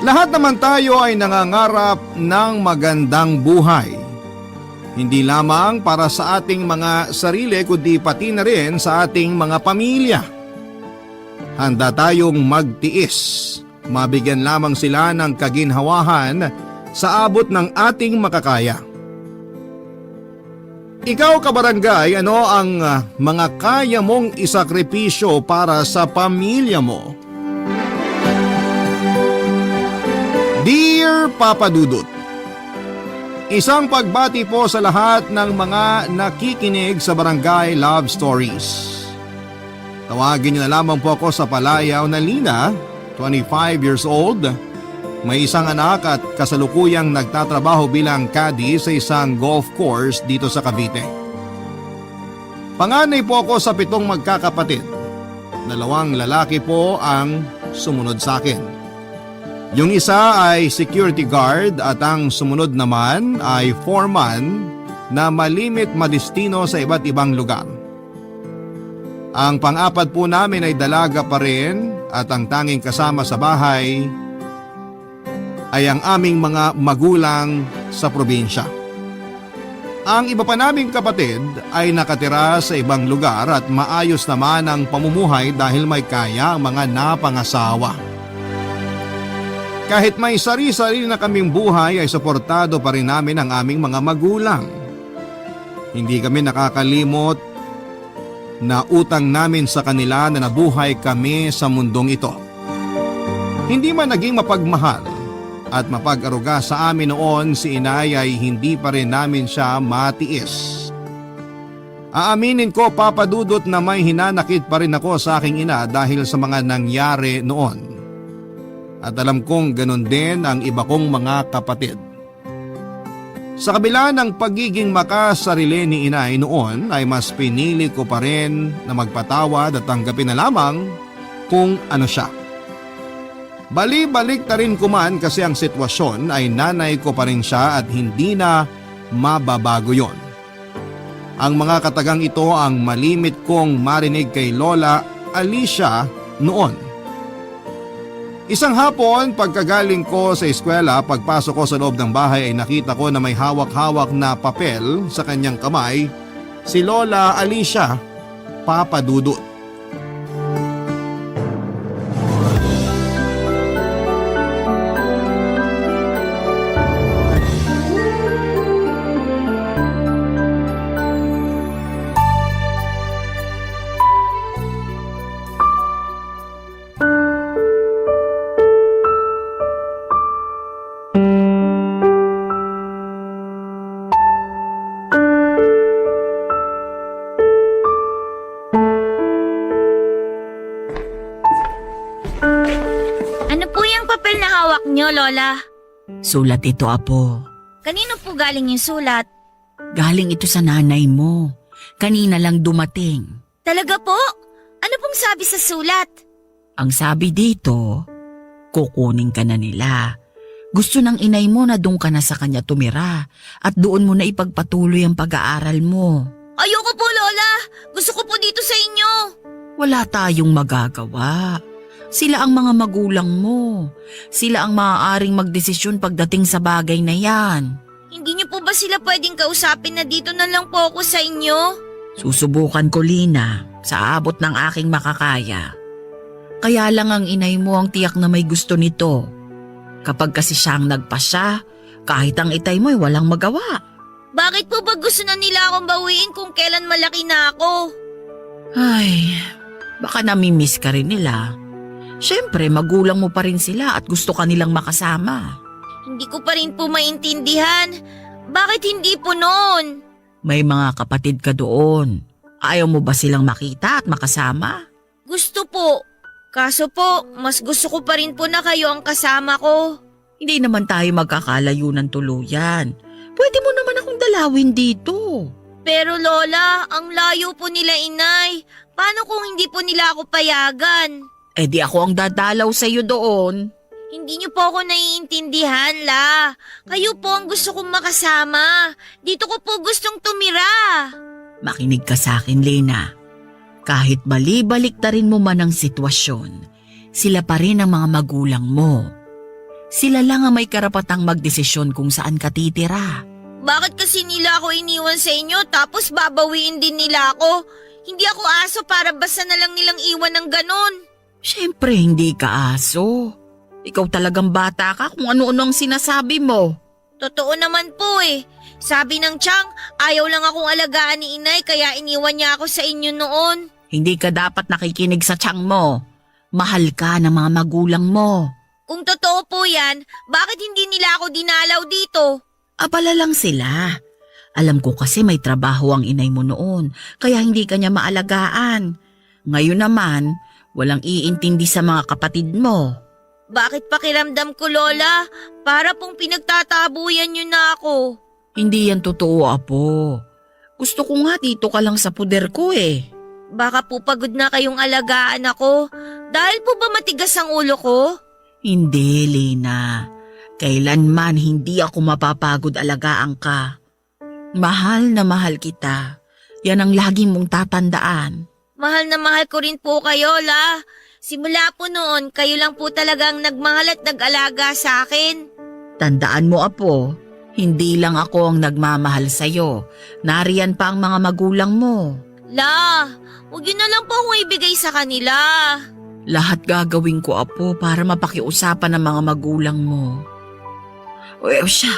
Lahat naman tayo ay nangangarap ng magandang buhay. Hindi lamang para sa ating mga sarili kundi pati na rin sa ating mga pamilya. Handa tayong magtiis. Mabigyan lamang sila ng kaginhawahan sa abot ng ating makakaya. Ikaw kabarangay, ano ang mga kaya mong isakripisyo para sa pamilya mo? Dear Papa Dudut, isang pagbati po sa lahat ng mga nakikinig sa Barangay Love Stories. Tawagin niyo na lamang po ako sa palayaw na Lina, 25 years old. May isang anak at kasalukuyang nagtatrabaho bilang caddy sa isang golf course dito sa Cavite. Panganay po ako sa 7 magkakapatid. 2 lalaki po ang sumunod sa akin. Yung isa ay security guard at ang sumunod naman ay foreman na malimit madistino sa iba't ibang lugar. Ang pang-apat po namin ay dalaga pa rin at ang tanging kasama sa bahay ay ang aming mga magulang sa probinsya. Ang iba pa naming kapatid ay nakatira sa ibang lugar at maayos naman ang pamumuhay dahil may kaya ang mga napangasawa. Kahit may sari-sari na kaming buhay ay suportado pa rin namin ang aming mga magulang. Hindi kami nakakalimot na utang namin sa kanila na nabuhay kami sa mundong ito. Hindi man naging mapagmahal at mapag-aruga sa amin noon si inay ay hindi pa rin namin siya matiis. Aaminin ko Papa Dudut na may hinanakit pa rin ako sa aking ina dahil sa mga nangyari noon. At alam kong ganun din ang iba kong mga kapatid. Sa kabila ng pagiging makasarili ni inay noon ay mas pinili ko pa rin na magpatawad at tanggapin na lamang kung ano siya. Bali-balik na rin ko man kasi ang sitwasyon ay nanay ko pa rin siya at hindi na mababago yon. Ang mga katagang ito ang malimit kong marinig kay Lola Alicia noon. Isang hapon, pagkagaling ko sa eskwela, pagpasok ko sa loob ng bahay ay nakita ko na may hawak-hawak na papel sa kanyang kamay, si Lola Alicia, Papa Dudut. Lola. Sulat ito, Apo. Kanino po galing yung sulat? Galing ito sa nanay mo. Kanina lang dumating. Talaga po? Ano pong sabi sa sulat? Ang sabi dito, kukunin ka na nila. Gusto ng inay mo na doon ka na sa kanya tumira at doon mo na ipagpatuloy ang pag-aaral mo. Ayoko po, Lola. Gusto ko po dito sa inyo. Wala tayong magagawa. Sila ang mga magulang mo. Sila ang maaaring magdesisyon pagdating sa bagay na yan. Hindi niyo po ba sila pwedeng kausapin na dito na lang po ako sa inyo? Susubukan ko, Lina, sa abot ng aking makakaya. Kaya lang ang inay mo ang tiyak na may gusto nito. Kapag kasi siyang nagpasya, kahit ang itay mo ay walang magawa. Bakit po ba gusto na nila akong bawiin kung kailan malaki na ako? Ay, baka namimiss ka rin nila. Siyempre, magulang mo pa rin sila at gusto ka nilang makasama. Hindi ko pa rin po maintindihan. Bakit hindi po noon? May mga kapatid ka doon. Ayaw mo ba silang makita at makasama? Gusto po. Kaso po, mas gusto ko pa rin po na kayo ang kasama ko. Hindi naman tayo magkakalayo ng tuluyan. Pwede mo naman akong dalawin dito. Pero Lola, ang layo po nila inay. Paano kung hindi po nila ako payagan? Eh di ako ang dadalaw sa iyo doon. Hindi niyo po ako naiintindihan, La. Kayo po ang gusto kong makasama. Dito ko po gustong tumira. Makinig ka sa akin, Lena. Kahit bali-balik ta rin mo man ang sitwasyon, sila pa rin ang mga magulang mo. Sila lang ang may karapatang magdesisyon kung saan ka titira. Bakit kasi nila ako iniwan sa inyo tapos babawiin din nila ako? Hindi ako aso para basta na lang nilang iwan ng ganon. Siyempre hindi ka aso. Ikaw talagang bata ka kung ano-ano ang sinasabi mo. Totoo naman po eh. Sabi ng Chang, ayaw lang akong alagaan ni inay kaya iniwan niya ako sa inyo noon. Hindi ka dapat nakikinig sa tiyang mo. Mahal ka ng mga magulang mo. Kung totoo po yan, bakit hindi nila ako dinalaw dito? Abala lang sila. Alam ko kasi may trabaho ang inay mo noon, kaya hindi ka niya maalagaan. Ngayon naman, walang iintindi sa mga kapatid mo. Bakit pakiramdam ko, Lola? Para pong pinagtatabuyan niyo na ako. Hindi yan totoo, Apo. Gusto ko nga dito ka lang sa puder ko eh. Baka po pagod na kayong alagaan ako. Dahil po ba matigas ang ulo ko? Hindi, Lena. Kailanman hindi ako mapapagod alagaan ka. Mahal na mahal kita. Yan ang laging mong tatandaan. Mahal na mahal ko rin po kayo, La. Simula po noon, kayo lang po talagang nagmahal at nag-alaga sa akin. Tandaan mo, Apo, hindi lang ako ang nagmamahal sa'yo. Nariyan pa ang mga magulang mo. La, huwag yun na lang po akong ibigay sa kanila. Lahat gagawin ko, Apo, para mapakiusapan ng mga magulang mo. O siya,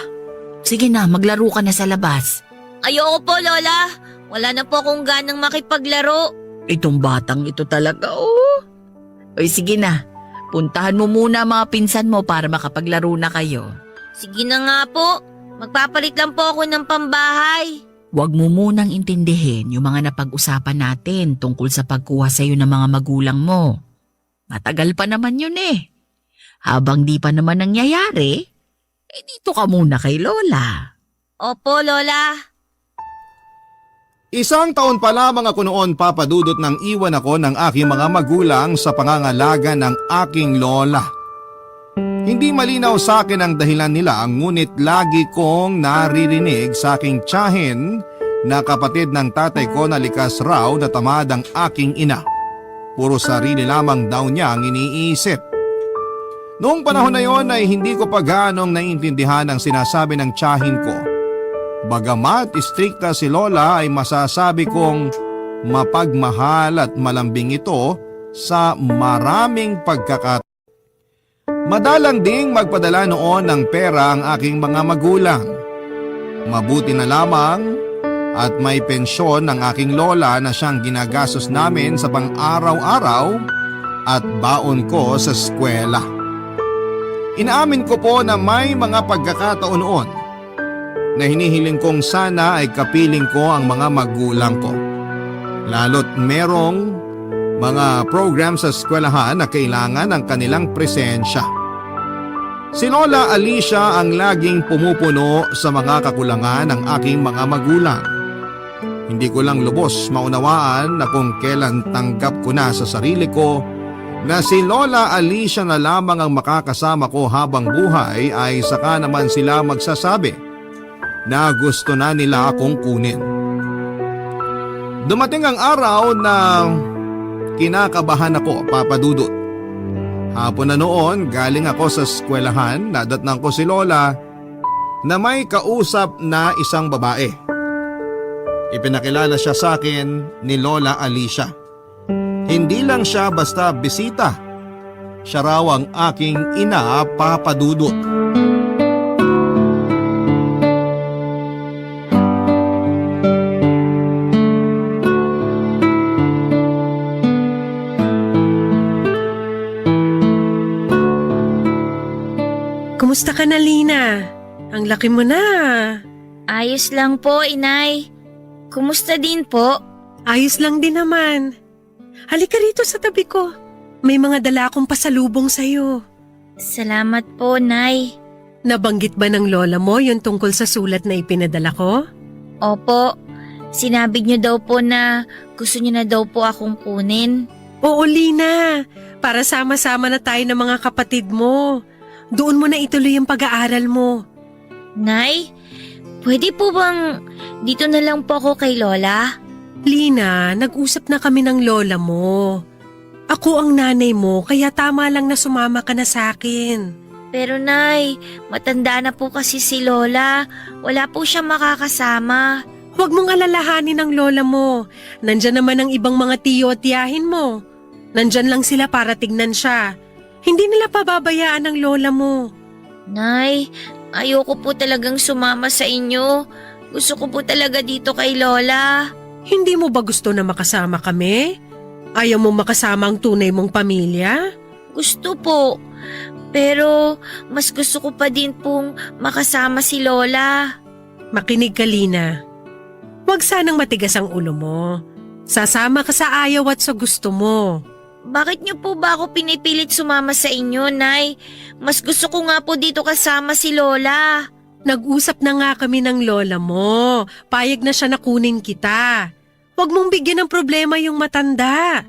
sige na, maglaro ka na sa labas. Ayoko po, Lola. Wala na po akong ganang makipaglaro. Itong batang ito talaga, oh. O sige na, puntahan mo muna ang mga pinsan mo para makapaglaro na kayo. Sige na nga po. Magpapalit lang po ako ng pambahay. Huwag mo munang intindihin yung mga napag-usapan natin tungkol sa pagkuha sa'yo ng mga magulang mo. Matagal pa naman yun eh. Habang di pa naman nangyayari, dito ka muna kay Lola. Opo, Lola. Isang taon pa lamang ako noon, Papa Dudut, nang iwan ako ng aking mga magulang sa pangangalaga ng aking lola. Hindi malinaw sa akin ang dahilan nila, ngunit lagi kong naririnig sa aking tiyahin na kapatid ng tatay ko na likas raw na tamad ang aking ina. Puro sarili lamang daw niya ang iniisip. Noong panahon na yon ay hindi ko pa ganong naiintindihan ang sinasabi ng tiyahin ko. Bagamat istrikta si Lola ay masasabi kong mapagmahal at malambing ito sa maraming pagkakataon. Madalang ding magpadala noon ng pera ang aking mga magulang. Mabuti na lamang at may pensyon ng aking lola na siyang ginagastos namin sa pang-araw-araw at baon ko sa eskwela. Inaamin ko po na may mga pagkakataon noon na hinihiling kong sana ay kapiling ko ang mga magulang ko. Lalo't merong mga program sa eskwelahan na kailangan ng kanilang presensya. Si Lola Alicia ang laging pumupuno sa mga kakulangan ng aking mga magulang. Hindi ko lang lubos maunawaan na kung kailan tanggap ko na sa sarili ko na si Lola Alicia na lamang ang makakasama ko habang buhay ay saka naman sila magsasabi na gusto na nila akong kunin. Dumating ang araw na kinakabahan ako, Papa Dudut. Hapon na noon, galing ako sa eskwelahan, nadatnang ko si Lola na may kausap na isang babae. Ipinakilala siya sa akin ni Lola Alicia. Hindi lang siya basta bisita. Siya raw ang aking ina, Papa Dudut. Kumusta ka na, Lina? Ang laki mo na. Ayos lang po, Inay. Kumusta din po? Ayos lang din naman. Halika rito sa tabi ko. May mga dala akong pasalubong sa'yo. Salamat po, Nay. Nabanggit ba ng lola mo yung tungkol sa sulat na ipinadala ko? Opo, sinabi niyo daw po na gusto niyo na daw po akong kunin. Oo, Lina. Para sama-sama na tayo ng mga kapatid mo. Doon mo na ituloy yung pag-aaral mo. Nay, pwede po bang dito na lang po ako kay Lola? Lina, nag-usap na kami ng lola mo. Ako ang nanay mo, kaya tama lang na sumama ka na sa akin. Pero Nay, matanda na po kasi si Lola. Wala po siya makakasama. Huwag mong alalahanin ang lola mo. Nandyan naman ang ibang mga tiyo at tiyahin mo. Nandyan lang sila para tignan siya. Hindi nila pababayaan ang lola mo. Nay, ayoko po talagang sumama sa inyo. Gusto ko po talaga dito kay Lola. Hindi mo ba gusto na makasama kami? Ayaw mo makasama ang tunay mong pamilya? Gusto po. Pero mas gusto ko pa din pong makasama si Lola. Makinig ka, Lina. Huwag sanang matigas ang ulo mo. Sasama ka sa ayaw at sa gusto mo. Bakit niyo po ba ako pinipilit sumama sa inyo, Nay? Mas gusto ko nga po dito kasama si Lola. Nag-usap na nga kami ng lola mo. Payag na siya na kunin kita. Huwag mong bigyan ng problema yung matanda.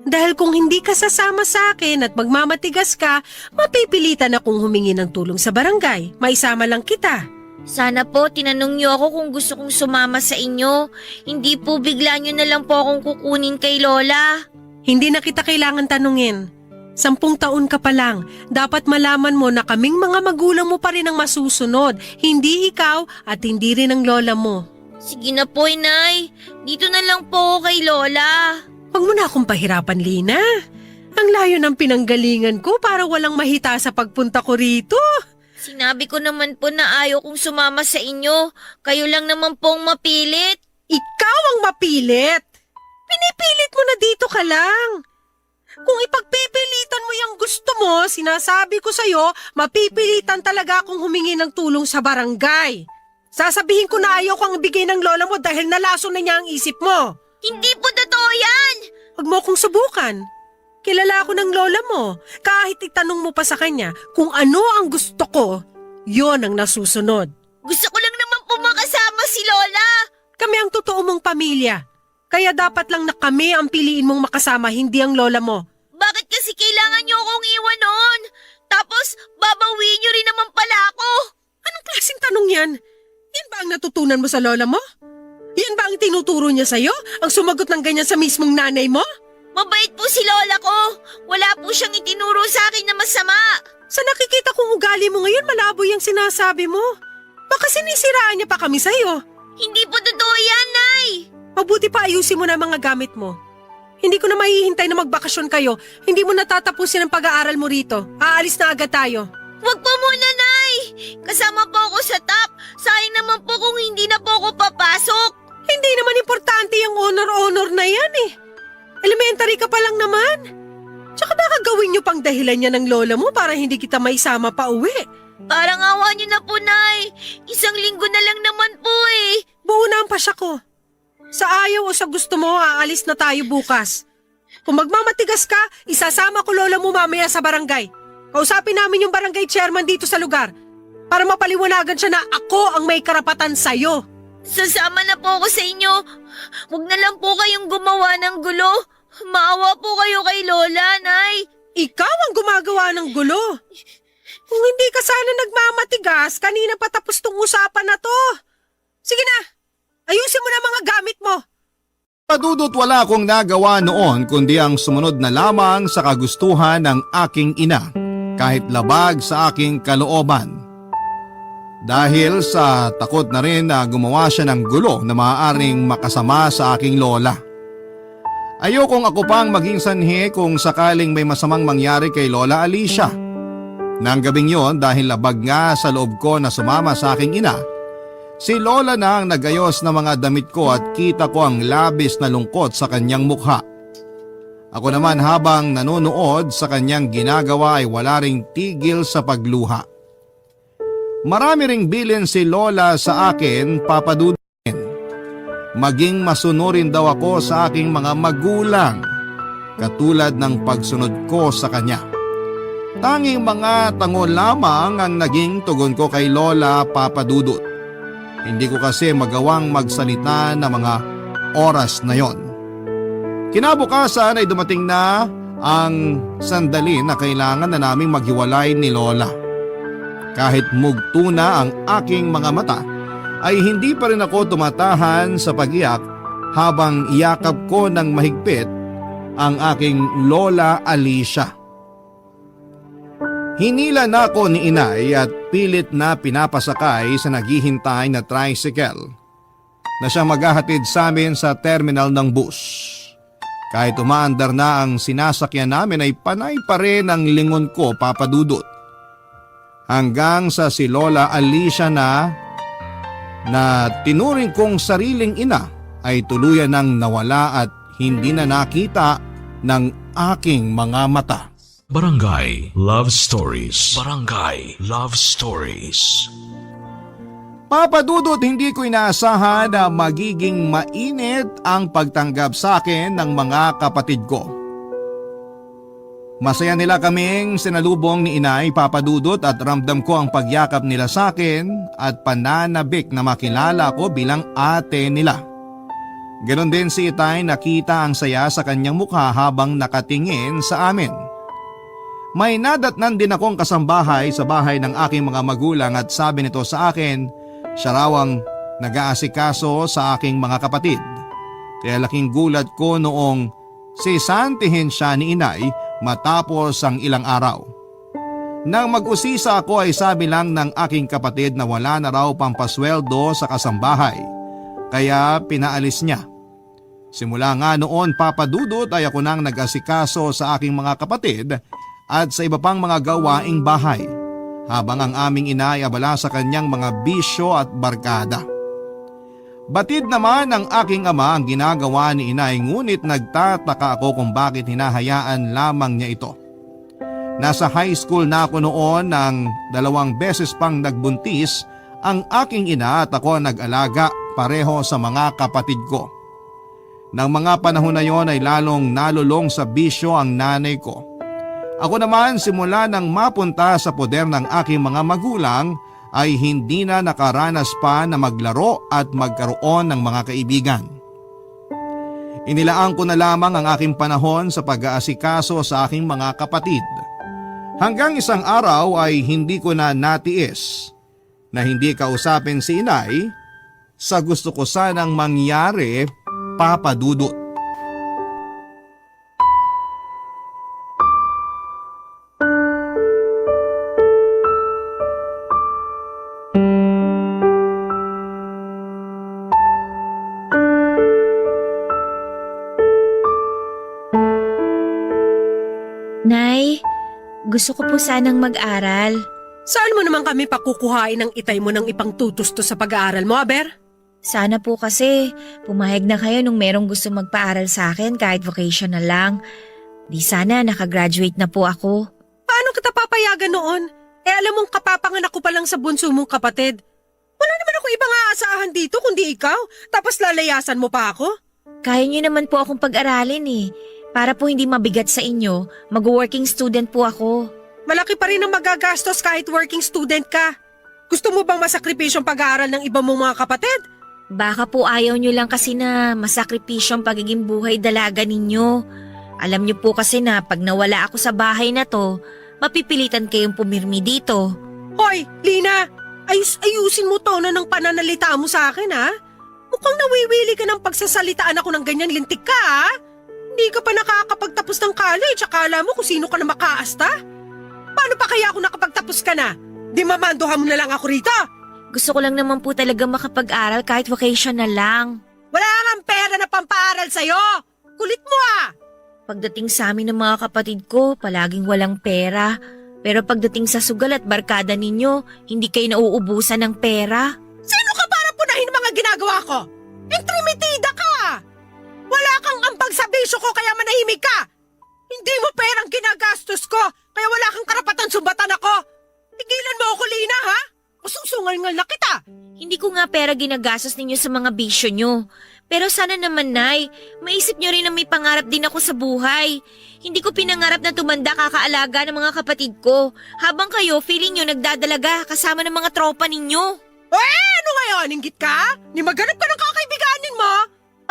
Dahil kung hindi ka sasama sa akin at magmamatigas ka, mapipilitan akong humingi ng tulong sa barangay. Maisama lang kita. Sana po tinanong niyo ako kung gusto kong sumama sa inyo. Hindi po bigla niyo na lang po akong kukunin kay Lola. Hindi na kita kailangan tanungin. 10 taon ka pa lang, dapat malaman mo na kaming mga magulang mo pa rin ang masusunod, hindi ikaw at hindi rin ang lola mo. Sige na po, Nay. Dito na lang po ako kay Lola. Huwag mo na akong pahirapan, Lina. Ang layo ng pinanggalingan ko para walang mahita sa pagpunta ko rito. Sinabi ko naman po na ayaw kong sumama sa inyo. Kayo lang naman pong mapilit. Ikaw ang mapilit. Pinipilit mo na dito ka lang. Kung ipagpipilitan mo yung gusto mo, sinasabi ko sa'yo, mapipilitan talaga akong humingi ng tulong sa barangay. Sasabihin ko na ayaw kang bigay ng lola mo dahil nalaso na niya ang isip mo. Hindi po totoo yan! Huwag mo akong subukan. Kilala ako ng lola mo. Kahit itanong mo pa sa kanya kung ano ang gusto ko, yon ang nasusunod. Gusto ko lang naman po makasama si Lola. Kami ang totoo mong pamilya. Kaya dapat lang na kami ang piliin mong makasama, hindi ang lola mo. Bakit kasi kailangan niyo akong iwan noon? Tapos babawiin niyo rin naman pala ako. Anong klaseng tanong yan? Yan ba ang natutunan mo sa lola mo? Yan ba ang tinuturo niya sa'yo? Ang sumagot ng ganyan sa mismong nanay mo? Mabait po si Lola ko. Wala po siyang itinuro sa akin na masama. Sa nakikita kong ugali mo ngayon, malabo yung sinasabi mo. Baka sinisiraan niya pa kami sa'yo. Hindi po totoo yan, Nay. Mabuti pa ayusin mo na ang mga gamit mo. Hindi ko na mahihintay na magbakasyon kayo. Hindi mo natatapusin ang pag-aaral mo rito. Aalis na agad tayo. Wag po muna, Nay. Kasama po ako sa top. Sayang naman po kung hindi na po ako papasok. Hindi naman importante yung honor-honor na yan eh. Elementary ka pa lang naman. Tsaka baka gawin niyo pang dahilan niya ng lola mo para hindi kita maisama pa uwi. Parang awa niyo na po, Nay. 1 linggo na lang naman po eh. Buo na ang pasya ko. Sa ayaw o sa gusto mo, aalis na tayo bukas. Kung magmamatigas ka, isasama ko lola mo mamaya sa barangay. Kausapin namin yung barangay chairman dito sa lugar para mapaliwanagan siya na ako ang may karapatan sa'yo. Sasama na po ako sa inyo. Huwag na lang po kayong gumawa ng gulo. Maawa po kayo kay Lola, Nay. Ikaw ang gumagawa ng gulo. Kung hindi ka sana nagmamatigas, kanina pa tapos tong usapan na to. Sige na, ayusin mo na mga gamit mo. Padudot wala akong nagawa noon kundi ang sumunod na lamang sa kagustuhan ng aking ina kahit labag sa aking kalooban. Dahil sa takot na rin na gumawa siya ng gulo na maaaring makasama sa aking lola. Ayokong ako pang maging sanhi kung sakaling may masamang mangyari kay Lola Alicia. Nang gabing yon dahil labag nga sa loob ko na sumama sa aking ina, si Lola na ang nagayos na mga damit ko at kita ko ang labis na lungkot sa kanyang mukha. Ako naman habang nanonood sa kanyang ginagawa ay wala ring tigil sa pagluha. Marami ring bilin si Lola sa akin, papadudin. Maging masunurin daw ako sa aking mga magulang, katulad ng pagsunod ko sa kanya. Tanging mga tango lamang ang naging tugon ko kay Lola, papadudot. Hindi ko kasi magawang magsalita na mga oras na yon. Kinabukasan ay dumating na ang sandali na kailangan na naming maghiwalay ni Lola. Kahit mugto na ang aking mga mata, ay hindi pa rin ako tumatahan sa pag-iyak habang iyakap ko ng mahigpit ang aking Lola Alicia. Hinila na ako ni inay at pilit na pinapasakay sa naghihintay na tricycle na siyang maghahatid sa amin sa terminal ng bus. Kahit umaandar na ang sinasakyan namin ay panay pa rin ang lingon ko, Papa Dudut. Hanggang sa si Lola Alicia na tinuring kong sariling ina ay tuluyan nang nawala at hindi na nakita ng aking mga mata. Barangay Love Stories. Barangay Love Stories. Papa Dudut, hindi ko inaasahan na magiging mainit ang pagtanggap sa akin ng mga kapatid ko. Masaya nila kaming sinalubong ni inay, Papa Dudut, at ramdam ko ang pagyakap nila sa akin at pananabik na makilala ko bilang ate nila. Ganon din si itay, nakita ang saya sa kanyang mukha habang nakatingin sa amin. May nadatnan din akong kasambahay sa bahay ng aking mga magulang at sabi nito sa akin, siya raw ang nag-aasikaso sa aking mga kapatid. Kaya laking gulat ko noong sisantihin siya ni inay matapos ang ilang araw. Nang mag-usisa ako ay sabi lang ng aking kapatid na wala na raw pampasweldo sa kasambahay, kaya pinaalis niya. Simula nga noon, Papa Dudut, ay ako nang nag-asikaso sa aking mga kapatid at sa iba pang mga gawaing bahay, habang ang aming ina ay abala sa kanyang mga bisyo at barkada. Batid naman ng aking ama ang ginagawa ni inay, ngunit nagtataka ako kung bakit hinahayaan lamang niya ito. Nasa high school na ako noon nang 2 beses pang nagbuntis ang aking ina at ako nag-alaga pareho sa mga kapatid ko. Nang mga panahon na yon ay lalong nalulong sa bisyo ang nanay ko. Ako naman, simula nang mapunta sa poder ng aking mga magulang ay hindi na nakaranas pa na maglaro at magkaroon ng mga kaibigan. Inilaan ko na lamang ang aking panahon sa pag-aasikaso sa aking mga kapatid. Hanggang isang araw ay hindi ko na natiis na hindi kausapin si inay sa gusto ko sanang mangyari, Papa Dudut. Nay, gusto ko po sanang mag-aral. Saan mo naman kami pakukuhain ng itay mo ng ipangtutusto sa pag-aaral mo, Aber? Sana po kasi pumayag na kayo nung merong gusto magpaaral sa akin kahit vocational lang. Di sana nakagraduate na po ako. Paano kita papayagan noon? Alam mong kapapanganak ko pa lang sa bunso mong kapatid. Wala naman ako ibang aasahan dito kundi ikaw, tapos lalayasan mo pa ako? Kaya niyo naman po akong pag-aralin eh. Para po hindi mabigat sa inyo, mag-working student po ako. Malaki pa rin ang magagastos kahit working student ka. Gusto mo bang masakripisyong pag-aaral ng iba mong mga kapatid? Baka po ayaw niyo lang kasi na masakripisyo ang pagiging buhay dalaga ninyo. Alam niyo po kasi na pag nawala ako sa bahay na to, mapipilitan kayong pumirmi dito. Hoy, Lina! Ayusin mo tono ng pananalita mo sa akin, ha? Mukhang nawiwili ka ng pagsasalitaan ako ng ganyan lintik ka, ha? Hindi ka pa nakakapagtapos ng college, akala mo kung sino ka na makaasta? Paano pa kaya ako nakapagtapos ka na? Di mamandohan mo na lang ako rito? Gusto ko lang naman po talaga makapag-aral kahit vocational lang. Wala kang pera na pampaaral sa'yo! Kulit mo, ah! Pagdating sa amin ng mga kapatid ko, palaging walang pera. Pero pagdating sa sugal at barkada ninyo, hindi kayo nauubusan ng pera. Sino ka para punahin ang mga ginagawa ko? Intrimitida ka! Wala kang ambag sa bisyo ko kaya manahimik ka! Hindi mo perang ginagastos ko kaya wala kang karapatan sumbatan ako! Tigilan mo ako, Lina, ha? Ususungal-ngal na kita! Hindi ko nga pera ginagastos ninyo sa mga bisyo nyo. Pero sana naman, Nay, maisip nyo rin na may pangarap din ako sa buhay. Hindi ko pinangarap na tumanda kakaalaga ng mga kapatid ko. Habang kayo, feeling nyo nagdadalaga kasama ng mga tropa ninyo. Ano ngayon? Inggit ka? Ni maghanap ka ng kakaibiganin mo?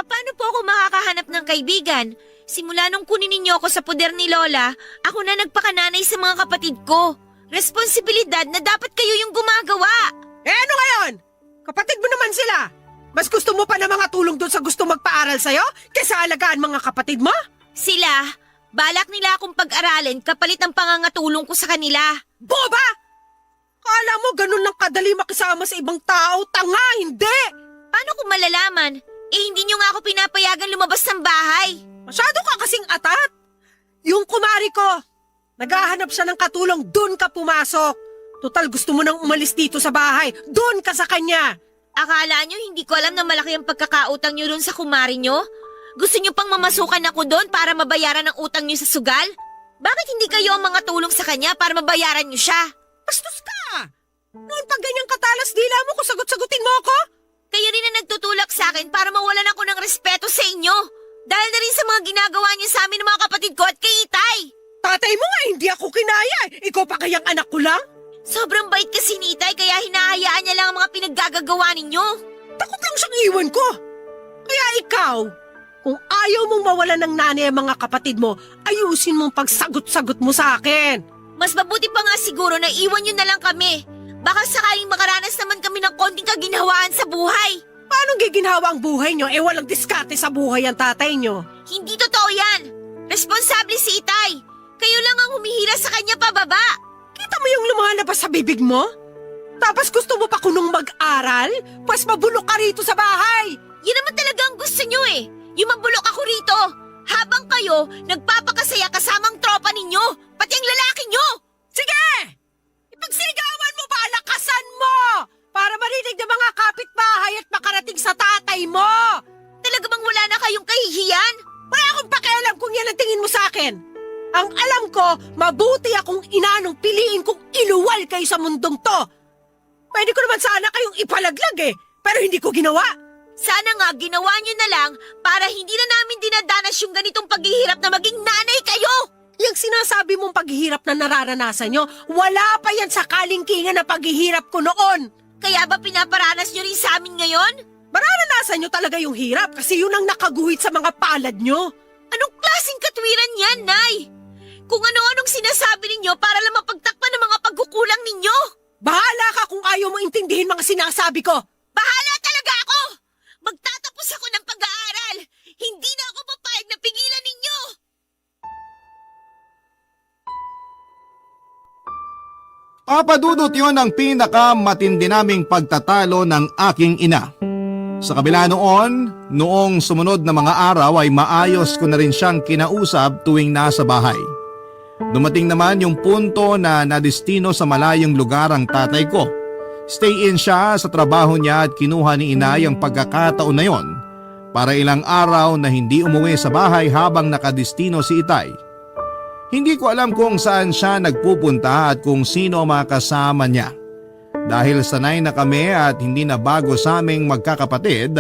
Paano po ako makakahanap ng kaibigan? Simula nung kunin ninyo ako sa poder ni Lola, ako na nagpakananay sa mga kapatid ko. Responsibilidad na dapat kayo yung gumagawa. Ano ngayon? Kapatid mo naman sila. Mas gusto mo pa na mga tulong doon sa gusto magpaaral sa'yo kaysa alagaan mga kapatid mo? Sila, balak nila akong pag-aralin kapalit ang pangangatulong ko sa kanila. Boba! Kala mo ganun lang kadali makisama sa ibang tao? Tanga, hindi! Paano ko malalaman? Hindi nyo nga ako pinapayagan lumabas ng bahay. Masyado ka kasing atat. Yung kumari ko, naghahanap siya ng katulong, dun ka pumasok. Total, gusto mo nang umalis dito sa bahay. Dun ka sa kanya. Akala nyo hindi ko alam na malaki ang pagkakautang nyo doon sa kumari nyo? Gusto nyo pang mamasukan ako doon para mabayaran ang utang nyo sa sugal? Bakit hindi kayo ang mga tulong sa kanya para mabayaran nyo siya? Bastos ka! Noon pag ganyang katalas dila mo kung sagot-sagutin mo ako? Kayo rin ang nagtutulak sa akin para mawalan ako ng respeto sa inyo. Dahil na rin sa mga ginagawa niyo sa amin ng mga kapatid ko at kay Itay. Tatay mo nga, hindi ako kinaya. Ikaw pa kayang anak ko lang? Sobrang bait kasi ni Itay kaya hinahayaan niya lang ang mga pinaggagawa ninyo. Takot lang siyang iwan ko. Kaya ikaw, kung ayaw mong mawalan ng nanay ang mga kapatid mo, ayusin mong pagsagot-sagot mo sa akin. Mas mabuti pa nga siguro na iwan niyo na lang kami. Baka sakaling makaranas naman kami ng konting kaginhawaan sa buhay. Paano giginhawa ang buhay nyo? Walang diskarte sa buhay ang tatay nyo. Hindi totoo yan. Responsable si Itay. Kayo lang ang humihila sa kanya pababa. Kita mo yung lumalabas sa bibig mo? Tapos gusto mo pa kunong mag-aral? Pues mabulok ka rito sa bahay. Yun naman talaga ang gusto nyo eh. Yung mabulok ako rito. Habang kayo, nagpapakasaya kasamang tropa ninyo. Pati ang lalaki nyo. Sige! Ipagsigawan mo ba? Lakasan mo! Para marinig ng mga kapitbahay at makarating sa tatay mo! Talaga bang wala na kayong kahihiyan? Wala akong pakialam kung yan ang tingin mo sa akin. Ang alam ko, mabuti akong ina nung piliin kong iluwal kayo sa mundong to. Pwede ko naman sana kayong ipalaglag pero hindi ko ginawa. Sana nga ginawa nyo na lang para hindi na namin dinadanas yung ganitong paghihirap na maging nanay kayo. Yung sinasabi mong paghihirap na nararanasan nyo, wala pa yan sa kalingkingan na paghihirap ko noon. Kaya ba pinaparanas nyo rin sa amin ngayon? Mararanasan nyo talaga yung hirap kasi yun ang nakaguhit sa mga palad nyo. Anong klaseng katwiran yan, Nay? Kung ano-anong sinasabi ninyo para lang mapagtakpan ng mga pagkukulang ninyo. Bahala ka kung ayaw mo intindihin mga sinasabi ko. Bahala talaga ako! Magtatapos ako ng pag-aaral. Hindi na ako papayag na pigilan ninyo. Papadudot yon ang pinakamatindi naming pagtatalo ng aking ina. Sa kabila noong sumunod na mga araw ay maayos ko na rin siyang kinausap tuwing nasa bahay. Dumating naman yung punto na nadestino sa malayong lugar ang tatay ko. Stay in siya sa trabaho niya at kinuha ni inay ang pagkakataon na yon para ilang araw na hindi umuwi sa bahay habang nakadestino si Itay. Hindi ko alam kung saan siya nagpupunta at kung sino ang mga kasama niya. Dahil sanay na kami at hindi na bago sa aming magkakapatid,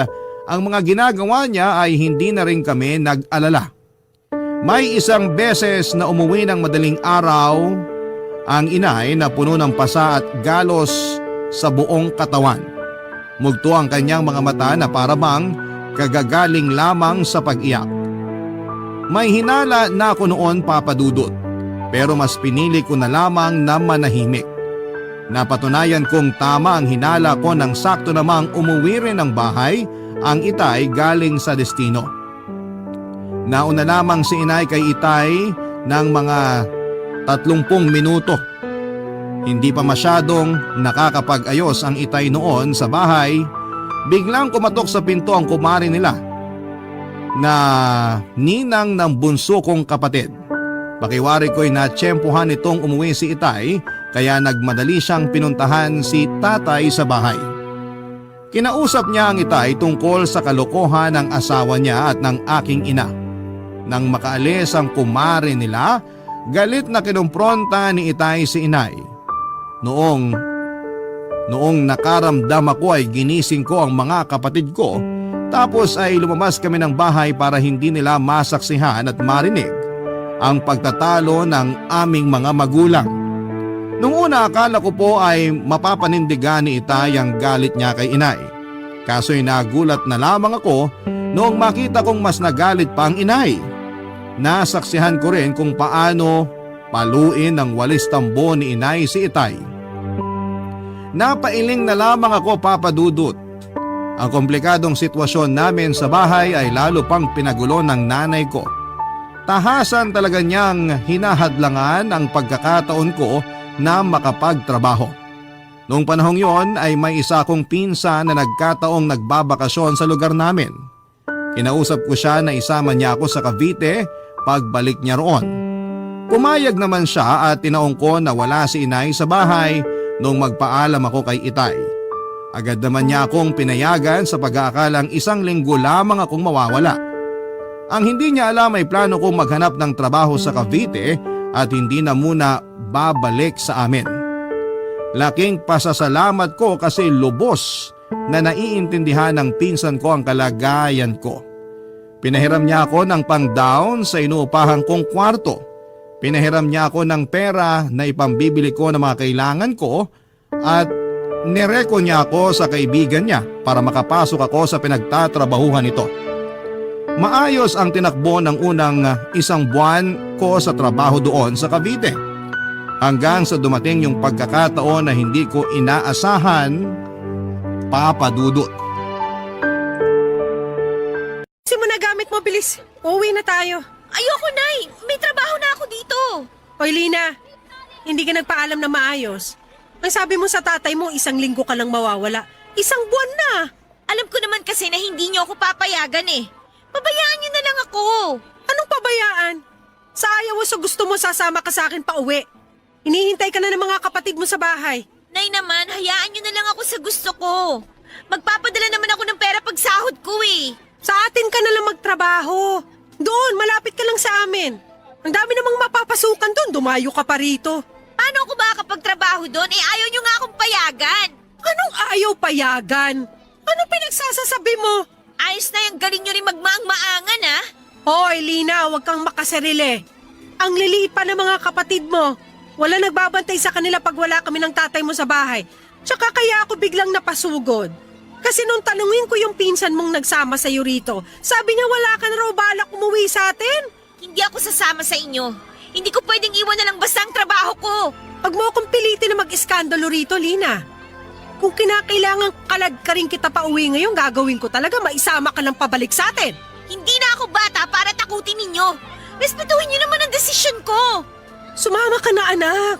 ang mga ginagawa niya ay hindi na rin kami nag-alala. May isang beses na umuwi ng madaling araw ang inay na puno ng pasa at galos sa buong katawan. Mugto ang kanyang mga mata na para bang kagagaling lamang sa pag-iyak. May hinala na ako noon, Papadudot, pero mas pinili ko na lamang na manahimik. Napatunayan kong tama ang hinala ko nang sakto namang umuwi rin ng bahay ang Itay galing sa destino. Nauna lamang si inay kay Itay ng mga 30 minuto. Hindi pa masyadong nakakapag-ayos ang Itay noon sa bahay, biglang kumatok sa pinto ang kumari nila na ninang ng bunso kong kapatid. Pakiwari ko'y natsyempohan itong umuwi si Itay kaya nagmadali siyang pinuntahan si tatay sa bahay. Kinausap niya ang Itay tungkol sa kalokohan ng asawa niya at ng aking ina. Nang makaalis ang kumari nila, galit na kinumpronta ni Itay si inay. Noong nakaramdam ako ay ginising ko ang mga kapatid ko. Tapos ay lumabas kami ng bahay para hindi nila masaksihan at marinig ang pagtatalo ng aming mga magulang. Nung una akala ko po ay mapapanindigan ni Itay ang galit niya kay inay. Kaso'y nagulat na lamang ako noong makita kong mas nagalit pa ang inay. Nasaksihan ko rin kung paano paluin ng walis tambo ni inay si Itay. Napailing na lamang ako, Papadudot. Ang komplikadong sitwasyon namin sa bahay ay lalo pang pinagulo ng nanay ko. Tahasan talaga niyang hinahadlangan ang pagkakataon ko na makapagtrabaho. Noong panahong yon ay may isa akong pinsan na nagkataong nagbabakasyon sa lugar namin. Kinausap ko siya na isama niya ako sa Cavite pagbalik niya roon. Pumayag naman siya at tinaong ko na wala si inay sa bahay nung magpaalam ako kay Itay. Agad naman niya akong pinayagan sa pag-aakalang 1 linggo lamang akong mawawala. Ang hindi niya alam ay plano kong maghanap ng trabaho sa Cavite at hindi na muna babalik sa amin. Laking pasasalamat ko kasi lubos na naiintindihan ng pinsan ko ang kalagayan ko. Pinahiram niya ako ng pang-down sa inuupahan kong kwarto. Pinahiram niya ako ng pera na ipambibili ko ng mga kailangan ko at nireko niya ako sa kaibigan niya para makapasok ako sa pinagtatrabahuhan nito. Maayos ang tinakbo ng unang 1 buwan ko sa trabaho doon sa Cavite. Hanggang sa dumating yung pagkakataon na hindi ko inaasahan, Papa Dudut. Kasi mo na gamit mo, bilis. Uuwi na tayo. Ayoko, Nay! May trabaho na ako dito! Hoy, Lina, hindi ka nagpaalam na maayos. Ang sabi mo sa tatay mo, 1 linggo ka lang mawawala. 1 buwan na. Alam ko naman kasi na hindi niyo ako papayagan eh. Pabayaan niyo na lang ako. Anong pabayaan? Sa ayaw mo sa gusto mo, sasama ka sa akin pa uwi. Hinihintay ka na ng mga kapatid mo sa bahay. Nay naman, hayaan niyo na lang ako sa gusto ko. Magpapadala naman ako ng pera pag sahod ko eh. Sa atin ka na lang magtrabaho. Doon, malapit ka lang sa amin. Ang dami namang mapapasukan doon, dumayo ka pa rito. Paano ako makakapagtrabaho doon? Eh ayaw niyo nga akong payagan. Anong ayaw payagan? Anong pinagsasasabi mo? Ayos na yung galing niyo rin magmaang-maangan ah. Hoy, Lina, huwag kang makasarili. Ang liliit pa ng mga kapatid mo. Wala nagbabantay sa kanila pag wala kami ng tatay mo sa bahay. Tsaka kaya ako biglang napasugod. Kasi nung tanungin ko yung pinsan mong nagsama sa'yo rito, sabi niya wala ka na raw balak umuwi sa atin. Hindi ako sasama sa inyo. Hindi ko pwedeng iwan na lang basta ang trabaho ko. Huwag mo akong pilitin na mag-iskandalo rito, Lina. Kung kinakailangan kalad ka rin kita pa uwi ngayon, gagawin ko talaga maisama ka ng pabalik sa atin. Hindi na ako bata para takutin ninyo. Respetuhin niyo naman ang desisyon ko. Sumama ka na, anak.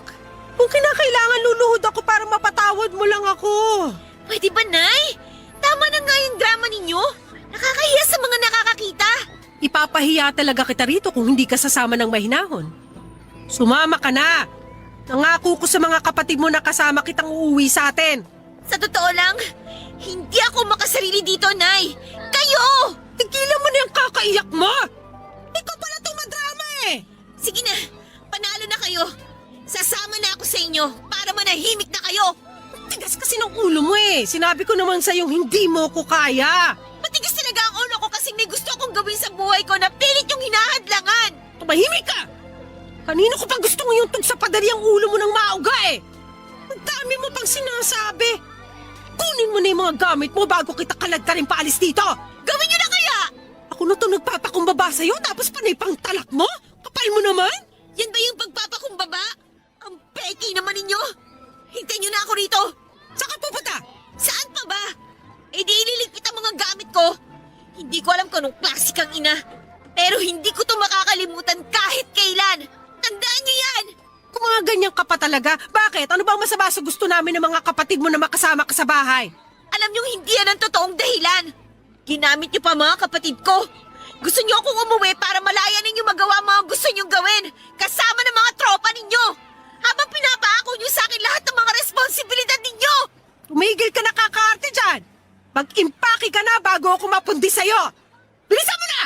Kung kinakailangan luluhod ako para mapatawad mo lang ako. Pwede ba, Nay? Tama na nga yung drama ninyo. Nakakahiya sa mga nakakakita. Ipapahiya talaga kita rito kung hindi ka sasama ng mahinahon. Sumama ka na. Nangako ko sa mga kapatid mo na kasama kitang uuwi sa atin. Sa totoo lang, hindi ako makasarili dito, Nay. Kayo! Tigilan mo na yung kakaiyak mo! Ikaw pala itong madrama eh! Sige na, panalo na kayo. Sasama na ako sa inyo para manahimik na kayo. Tigas kasi ng ulo mo eh. Sinabi ko naman sa'yong hindi mo ko kaya. Matigas talaga ang ulo ko kasi may gusto akong gawin sa buhay ko na pilit yung hinahadlangan. Tumahimik ka! Kanino ko pa gusto mo yung tugsapadari ang ulo mo ng mauga eh? Ang dami mo pang sinasabi. Kunin mo na yung mga gamit mo bago kita kaladkarin paalis dito. Gawin niyo na kaya! Ako na to nagpapakumbaba sa'yo tapos panay pang talak mo? Kapal mo naman? Yan ba yung pagpapakumbaba? Ang peki naman ninyo! Hintayin niyo na ako rito! Saan ka pupunta? Saan pa ba? Eh di ililigpit ang mga gamit ko. Hindi ko alam kung anong klase kang ina. Pero hindi ko to makakalimutan kahit kailan. Tandaan niyo yan! Kung mga ganyan ka pa talaga, bakit? Ano bang masama sa gusto namin ng mga kapatid mo na makasama ka sa bahay? Alam niyong hindi yan ang totoong dahilan. Ginamit niyo pa mga kapatid ko. Gusto niyo akong umuwi para malaya ninyo magawa ang mga gusto niyong gawin kasama ng mga tropa ninyo. Habang pinapaako niyo sa akin lahat ng mga responsibilidad ninyo. Tumigil ka na kakaarte dyan. Mag-impake ka na bago ako mapundi sa'yo. Bilisan mo na!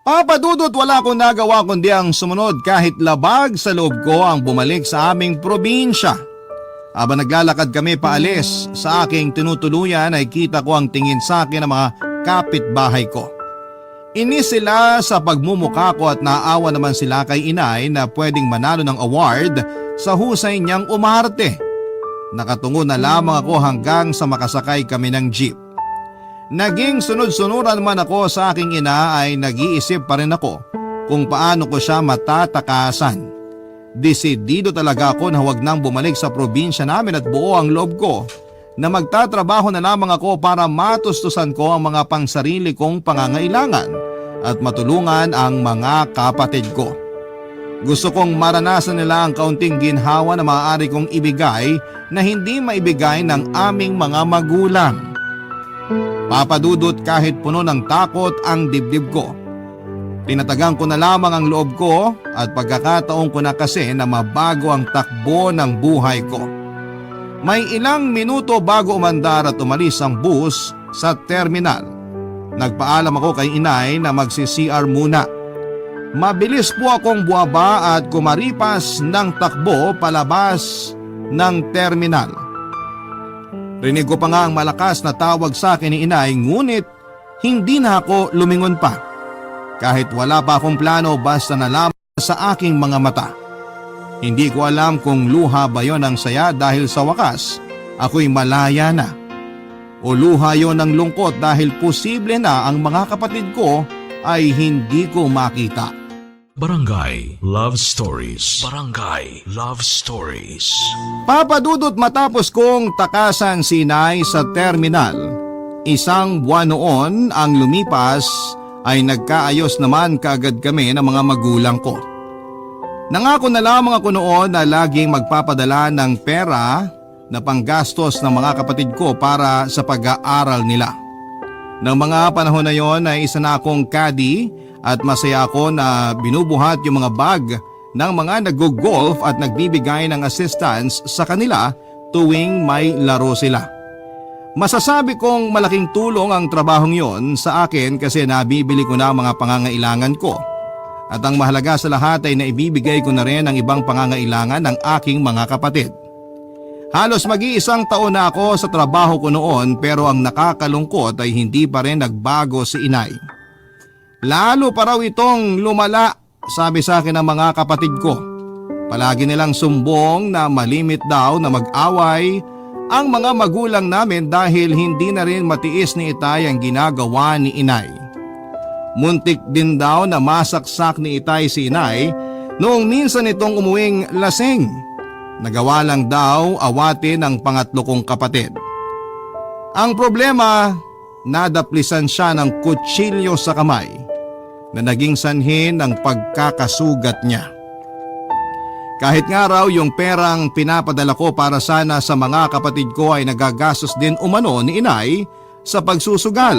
Papa Dudut, wala akong nagawa kundi ang sumunod kahit labag sa loob ko ang bumalik sa aming probinsya. Habang naglalakad kami paalis, sa aking tinutuluyan ay kita ko ang tingin sa akin ng mga kapitbahay ko. Inis sila sa pagmumukha ko at naawa naman sila kay inay na pwedeng manalo ng award sa husay niyang umarte. Nakatungo na lamang ako hanggang sa makasakay kami ng jeep. Naging sunod-sunuran man ako sa aking ina ay nag-iisip pa rin ako kung paano ko siya matatakasan. Desidido talaga ako na huwag nang bumalik sa probinsya namin at buo ang loob ko na magtatrabaho na lamang ako para matustusan ko ang mga pangsarili kong pangangailangan at matulungan ang mga kapatid ko. Gusto kong maranasan nila ang kaunting ginhawa na maaari kong ibigay na hindi maibigay ng aming mga magulang. Papadudot kahit puno ng takot ang dibdib ko. Tinatagang ko na lamang ang loob ko at pagkakataon ko na kasi na mabago ang takbo ng buhay ko. May ilang minuto bago umandar at umalis ang bus sa terminal. Nagpaalam ako kay inay na magsi-CR muna. Mabilis po akong buwaba at kumaripas ng takbo palabas ng terminal. Rinig ko pa nga ang malakas na tawag sa akin ni inay ngunit hindi na ako lumingon pa. Kahit wala pa akong plano basta nalaman sa aking mga mata. Hindi ko alam kung luha ba yon ng saya dahil sa wakas ako'y malaya na. O luha yon ng lungkot dahil posible na ang mga kapatid ko ay hindi ko makita. Barangay Love Stories. Barangay Love Stories. Papadudot matapos kong takasan si inay sa terminal. Isang buwan noon ang lumipas ay nagkaayos naman kaagad kami ng mga magulang ko. Nangako na lamang ako noon na laging magpapadala ng pera na panggastos ng mga kapatid ko para sa pag-aaral nila. Nang mga panahon na yon ay isa na akong caddy at masaya ako na binubuhat yung mga bag ng mga nag-golf at nagbibigay ng assistance sa kanila tuwing may laro sila. Masasabi kong malaking tulong ang trabahong yon sa akin kasi nabibili ko na ang mga pangangailangan ko. At ang mahalaga sa lahat ay naibibigay ko na rin ang ibang pangangailangan ng aking mga kapatid. Halos mag-iisang taon na ako sa trabaho ko noon pero ang nakakalungkot ay hindi pa rin nagbago si inay. Lalo pa raw itong lumala, sabi sa akin ng mga kapatid ko. Palagi nilang sumbong na malimit daw na mag-away ang mga magulang namin dahil hindi na rin matiis ni Itay ang ginagawa ni inay. Muntik din daw na masaksak ni Itay si inay noong minsan itong umuwing lasing. Nagawa lang daw awatin ang pangatlo kong kapatid. Ang problema, nadaplisan siya ng kutsilyo sa kamay na naging sanhin ng pagkakasugat niya. Kahit nga raw yung perang pinapadala ko para sana sa mga kapatid ko ay nagagastos din umano ni inay sa pagsusugal.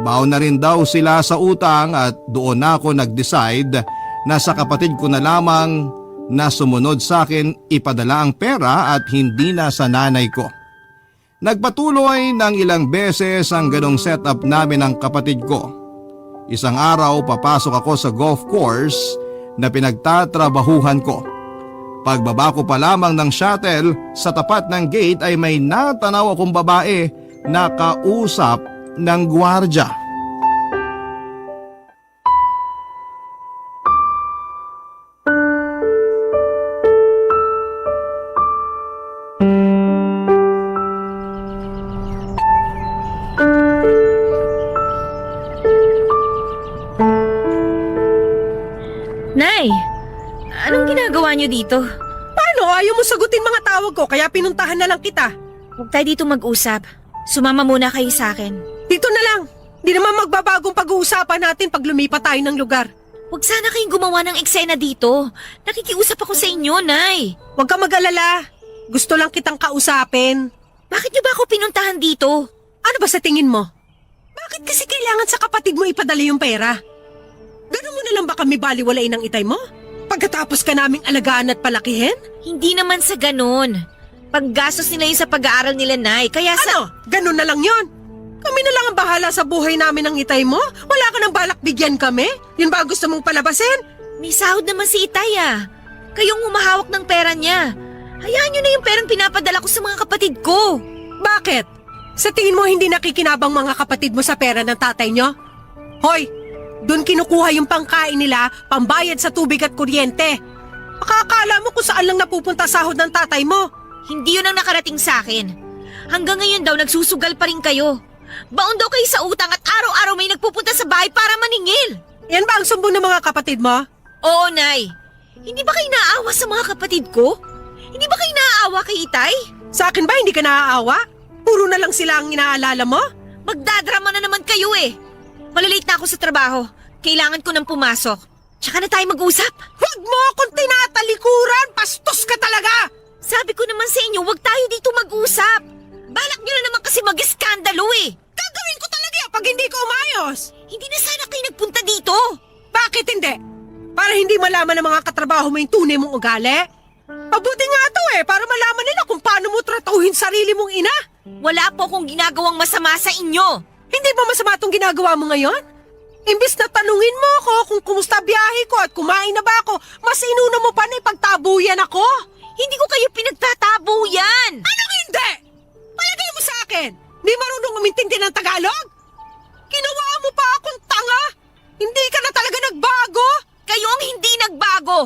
Baon na rin daw sila sa utang at doon na ako nag-decide na sa kapatid ko na lamang na sumunod sa akin ipadala ang pera at hindi na sa nanay ko. Nagpatuloy ng ilang beses ang ganong setup namin ng kapatid ko. Isang araw papasok ako sa golf course na pinagtatrabahuhan ko. Pagbaba ko pa lamang ng shuttle sa tapat ng gate ay may natanaw akong babae na kausap ng gwardya. Nay, anong ginagawa niyo dito? Paano? Ayaw mo sagutin mga tawag ko kaya pinuntahan na lang kita. Huwag tayo dito mag-usap. Sumama muna kayo sa akin. Dito na lang. Di naman magbabagong pag-uusapan natin pag lumipat tayo ng lugar. Huwag sana kayong gumawa ng eksena dito. Nakikiusap ako sa inyo, Nay. Huwag ka mag-alala. Gusto lang kitang kausapin. Bakit niyo ba ako pinuntahan dito? Ano ba sa tingin mo? Bakit kasi kailangan sa kapatid mo ipadala yung pera? Ganun mo na lang ba kami baliwalain ng Itay mo? Pagkatapos ka naming alagaan at palakihin? Hindi naman sa ganun. Paggastos nila yun sa pag-aaral nila, Nay. Kaya sa... Ano? Ganun na lang yon. Kami na lang ang bahala sa buhay namin ng Itay mo? Wala ka nang balak bigyan kami? Yun ba ang gusto mong palabasin? May sahod naman si Itay ah. Kayong humahawak ng pera niya. Hayaan niyo na yung perang pinapadala ko sa mga kapatid ko. Bakit? Sa tingin mo hindi nakikinabang mga kapatid mo sa pera ng tatay nyo? Hoy, doon kinukuha yung pangkain nila, pambayad sa tubig at kuryente. Makakala mo kung saan lang napupunta sahod ng tatay mo. Hindi yun ang nakarating sa akin. Hanggang ngayon daw nagsusugal pa rin kayo. Baon daw kayo sa utang at araw-araw may nagpupunta sa bahay para maningil. Yan ba ang sumbong ng mga kapatid mo? Oo, Nay. Hindi ba kayo naaawa sa mga kapatid ko? Hindi ba kayo naaawa kay Itay? Sa akin ba hindi ka naaawa? Puro na lang sila ang inaalala mo? Magdadrama na naman kayo eh. Malilate na ako sa trabaho. Kailangan ko nang pumasok. Tsaka na tayo mag-usap. Huwag mo akong tinatalikuran! Bastos ka talaga! Sabi ko naman sa inyo, huwag tayo dito mag-usap. Balak nyo na naman kasi mag-iskandalo eh. Gagawin ko talaga yan pag hindi ka umayos! Hindi na sana kayo nagpunta dito. Bakit hindi? Para hindi malaman ng mga katrabaho mo yung tunay mong ugali? Mabuti nga to para malaman nila kung paano mo tratuhin sarili mong ina. Wala po akong ginagawang masama sa inyo. Hindi ba masama itong ginagawa mo ngayon? Imbis na tanungin mo ako kung kumusta biyahe ko at kumain na ba ako, mas inuna mo pa na ipagtabuyan ako. Hindi ko kayo pinagtatabuyan. Anong hindi? Palagay mo sa akin, di marunong umintindi ng Tagalog? Ginawa mo pa akong tanga? Hindi ka na talaga nagbago? Kayo ang hindi nagbago.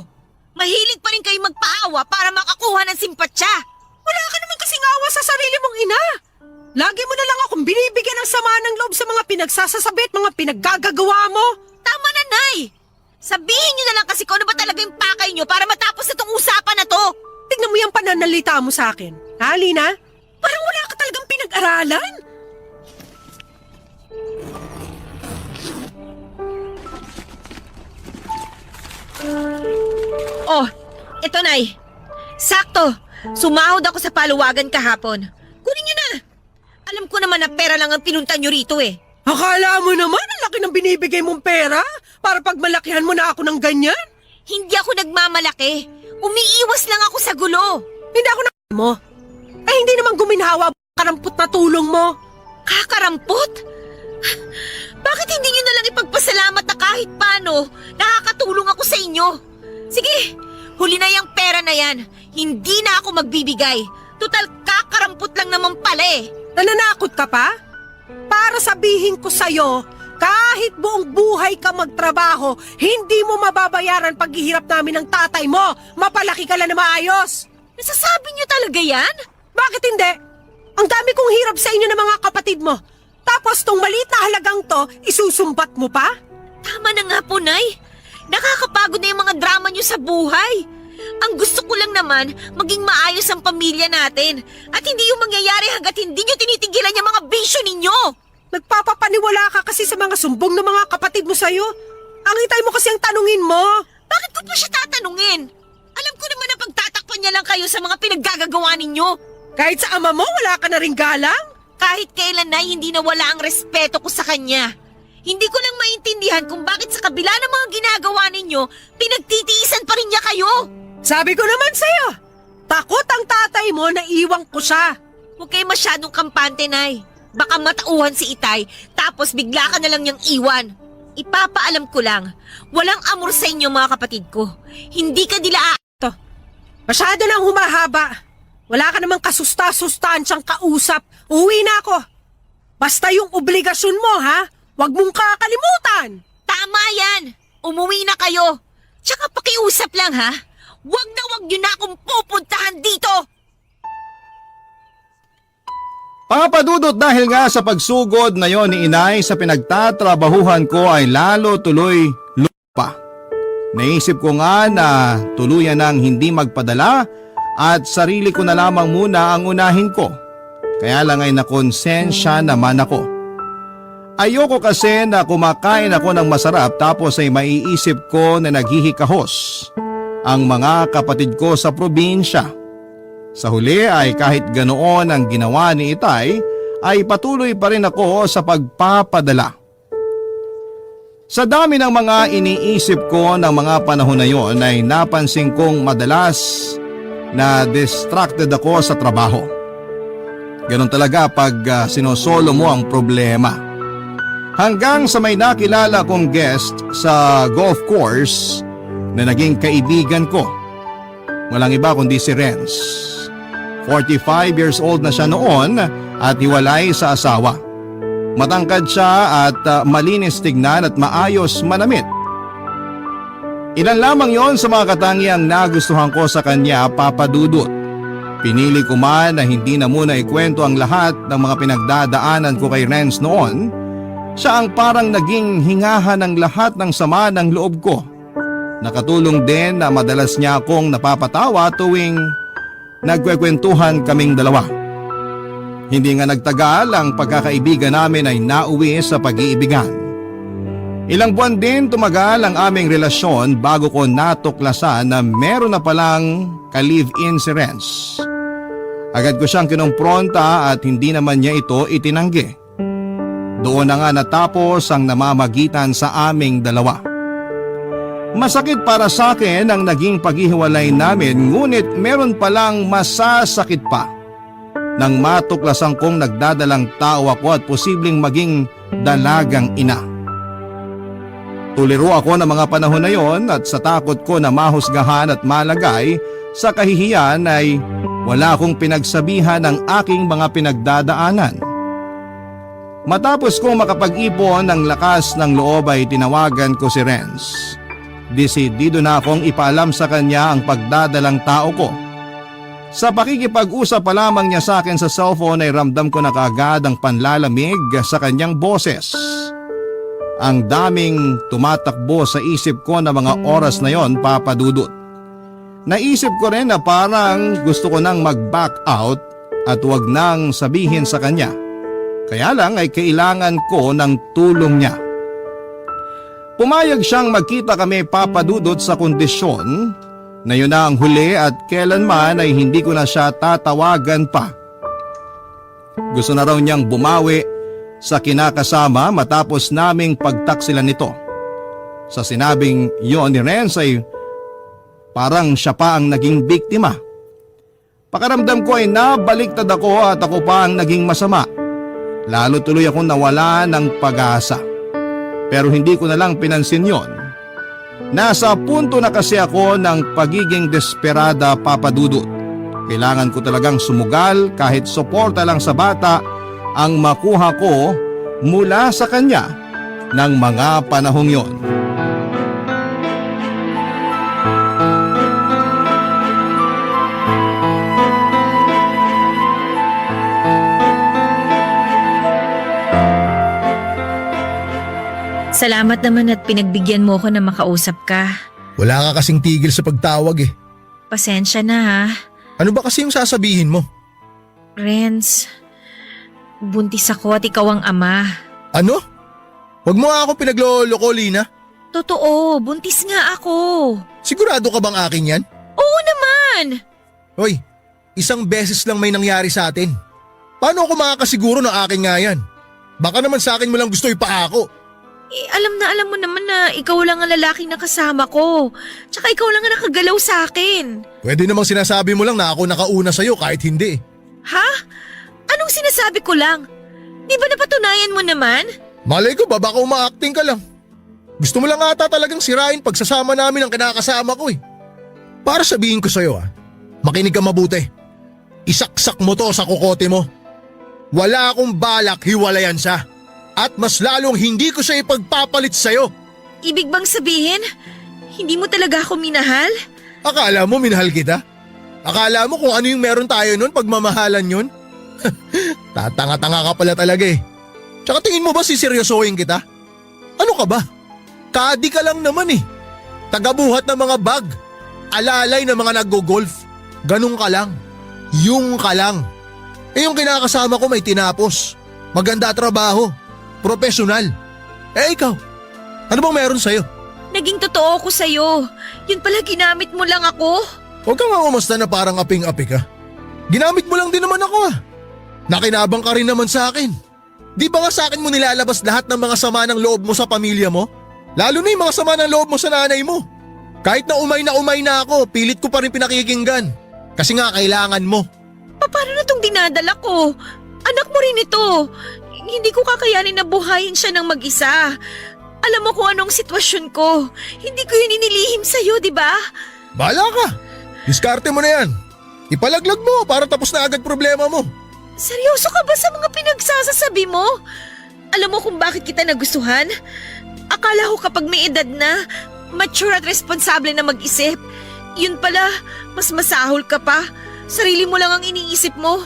Mahilig pa rin kayo magpaawa para makakuha ng simpatsya. Wala ka naman kasing awa sa sarili mong ina. Lagi mo na lang akong binibigyan ng sama ng loob sa mga pinagsasasabi at mga pinaggagagawa mo. Tama na, Nay. Sabihin niyo na lang kasi kung ano ba talaga yung pakay niyo para matapos na tong usapan na to. Tignan mo yung pananalita mo sa akin. Ha, Lina? Parang wala ka talagang pinag-aralan. Oh, eto, Nay. Sakto. Sumahod ako sa paluwagan kahapon. Kunin niyo na. Alam ko naman na pera lang ang pinunta niyo rito eh. Akala mo naman ang laki ng binibigay mong pera para pagmalakihan mo na ako ng ganyan? Hindi ako nagmamalaki. Umiiwas lang ako sa gulo. Hindi ako mo. Eh hindi naman guminhawa karampot na tulong mo. Kakarampot? Bakit hindi niyo na lang ipagpasalamat na kahit paano nakakatulong ako sa inyo? Sige, huli na yung pera na yan. Hindi na ako magbibigay. Total kakarampot lang naman pala eh. Nananakot ka pa? Para sabihin ko sa'yo, kahit buong buhay ka magtrabaho, hindi mo mababayaran paghihirap namin ng tatay mo. Mapalaki ka lang na maayos. Nasasabi niyo talaga yan? Bakit hindi? Ang dami kong hirap sa inyo ng mga kapatid mo. Tapos tong maliit na halagang to, isusumbat mo pa? Tama na nga po, Nay. Nakakapagod na yung mga drama niyo sa buhay. Ang gusto ko lang naman, maging maayos ang pamilya natin. At hindi yung mangyayari hanggat hindi niyo tinitigilan yung mga bisyo ninyo. Nagpapapaniwala ka kasi sa mga sumbong ng mga kapatid mo sa'yo. Ang itay mo kasi ang tanungin mo. Bakit ko pa siya tatanungin? Alam ko naman na pagtatakpan niya lang kayo sa mga pinaggagawa ninyo. Kahit sa ama mo, wala ka na ring galang? Kahit kailan na hindi nawala ang respeto ko sa kanya. Hindi ko lang maintindihan kung bakit sa kabila ng mga ginagawa ninyo, pinagtitiisan pa rin niya kayo. Sabi ko naman sa'yo, takot ang tatay mo na iwang ko siya. Huwag kayo masyadong kampante, Nay. Baka matauhan si Itay, tapos bigla ka na lang niyang iwan. Ipapaalam ko lang, walang amor sa inyo mga kapatid ko. Hindi ka nila Masyado nang humahaba. Wala ka namang kasusta-sustansyang kausap. Uwi na ako. Basta yung obligasyon mo, ha? Huwag mong kakalimutan. Tama yan! Umuwi na kayo! Tsaka pakiusap lang ha! Huwag niyo na akong pupuntahan dito! Papadudot dahil nga sa pagsugod na yon ni inay sa pinagtatrabahuhan ko ay lalo tuloy lupa. Naisip ko nga na tuluyan ng hindi magpadala at sarili ko na lamang muna ang unahin ko. Kaya lang ay nakonsensya naman ako. Ayoko kasi na kumakain ako ng masarap tapos ay maiisip ko na naghihikahos ang mga kapatid ko sa probinsya. Sa huli ay kahit ganoon ang ginawa ni Itay ay patuloy pa rin ako sa pagpapadala. Sa dami ng mga iniisip ko ng mga panahon na yon ay napansin kong madalas na distracted ako sa trabaho. Ganon talaga pag sinosolo mo ang problema. Hanggang sa may nakilala kong guest sa golf course na naging kaibigan ko. Walang iba kundi si Renz. 45 years old na siya noon at hiwalay sa asawa. Matangkad siya at malinis tignan at maayos manamit. Ilan lamang yon sa mga katangiang nagustuhan ko sa kanya, Papa Dudut. Pinili ko man na hindi na muna ikwento ang lahat ng mga pinagdadaanan ko kay Renz noon. Siya ang parang naging hingahan ng lahat ng sama ng loob ko. Nakatulong din na madalas niya akong napapatawa tuwing nagkwekwentuhan kaming dalawa. Hindi nga nagtagal ang pagkakaibigan namin ay nauwi sa pag-iibigan. Ilang buwan din tumagal ang aming relasyon bago ko natuklasan na meron na palang ka-live-in si Renz. Agad ko siyang kinumpronta at hindi naman niya ito itinanggi. Doon na nga natapos ang namamagitan sa aming dalawa. Masakit para sa akin ang naging paghihiwalay namin, ngunit meron palang masasakit pa nang matuklasan kong nagdadalang tao ako at posibleng maging dalagang ina. Tuliro ako ng mga panahon na yon at sa takot ko na mahusgahan at malagay sa kahihiyan ay wala akong pinagsabihan ng aking mga pinagdadaanan. Matapos kong makapag-ipon ng lakas ng loob ay tinawagan ko si Renz. Desidido na akong ipaalam sa kanya ang pagdadalang tao ko. Sa pakikipag-usap pa lamang niya sa akin sa cellphone ay ramdam ko na kaagad ang panlalamig sa kanyang boses. Ang daming tumatakbo sa isip ko na mga oras na yon, Papa Dudut. Naisip ko rin na parang gusto ko nang mag-back out at wag nang sabihin sa kanya. Kaya lang ay kailangan ko ng tulong niya. Pumayag siyang magkita kami, Papa Dudut, sa kondisyon na yun na ang huli at kailanman ay hindi ko na siya tatawagan pa. Gusto na raw niyang bumawi sa kinakasama matapos naming pagtaksilan nito. Sa sinabing yon ni Renz ay parang siya pa ang naging biktima. Pakaramdam ko ay nabaliktad ako at ako pa ang naging masama. Lalo tuloy akong nawala ng pag-asa. Pero hindi ko na lang pinansin yon. Nasa punto na kasi ako ng pagiging desperada, Papa Dudut. Kailangan ko talagang sumugal kahit suporta lang sa bata ang makuha ko mula sa kanya ng mga panahong yon. Salamat naman at pinagbigyan mo ko na makausap ka. Wala ka kasing tigil sa pagtawag eh. Pasensya na ha. Ano ba kasi yung sasabihin mo? Renz, buntis ako at ikaw ang ama. Ano? Huwag mo nga ako pinagloloko, Lina. Totoo, buntis nga ako. Sigurado ka bang akin yan? Oo naman! Hoy, isang beses lang may nangyari sa atin. Paano ako makakasiguro na akin nga yan? Baka naman sa akin mo lang gusto ipaako. Alam mo naman na ikaw lang ang lalaking nakasama ko. Tsaka ikaw lang ang nakagalaw sa akin. Pwede namang sinasabi mo lang na ako nakauna sa'yo kahit hindi. Ha? Anong sinasabi ko lang? Di ba napatunayan mo naman? Malay ko ba baka uma-acting ka lang. Gusto mo lang ata talagang sirain pagsasama namin ang kinakasama ko eh. Para sabihin ko sa'yo makinig ka mabuti. Isaksak mo to sa kukote mo. Wala akong balak hiwalayan siya. At mas lalong hindi ko siya ipagpapalit sa'yo. Ibig bang sabihin, hindi mo talaga ako minahal? Akala mo minahal kita? Akala mo kung ano yung meron tayo nun pagmamahalan yun? Tatanga-tanga ka pala talaga eh. Tsaka tingin mo ba siseryosohin kita? Ano ka ba? Kadi ka lang naman eh. Tagabuhat ng mga bag. Alalay ng mga naggo-golf. Ganun ka lang. Yung ka lang. Yung kinakasama ko may tinapos. Maganda trabaho. Profesional. Ikaw, ano bang meron sa'yo? Naging totoo ko sa'yo. Yun pala ginamit mo lang ako. Huwag kang umasta na parang aping-api ka. Ginamit mo lang din naman ako Nakinabang ka rin naman sa akin. Di ba nga sa akin mo nilalabas lahat ng mga sama ng loob mo sa pamilya mo? Lalo na yung mga sama ng loob mo sa nanay mo. Kahit na umay na ako, pilit ko pa rin pinakikinggan. Kasi nga kailangan mo. Paano na tong dinadala ko? Anak mo rin ito. Hindi ko kakayanin na buhayin siya ng mag-isa. Alam mo kung anong sitwasyon ko. Hindi ko yun inilihim sa'yo, di ba? Bahala ka. Diskarte mo na yan. Ipalaglag mo para tapos na agad problema mo. Seryoso ka ba sa mga pinagsasasabi mo? Alam mo kung bakit kita nagustuhan? Akala ko kapag may edad na, mature at responsable na mag-isip. Yun pala, mas masahol ka pa. Sarili mo lang ang iniisip mo.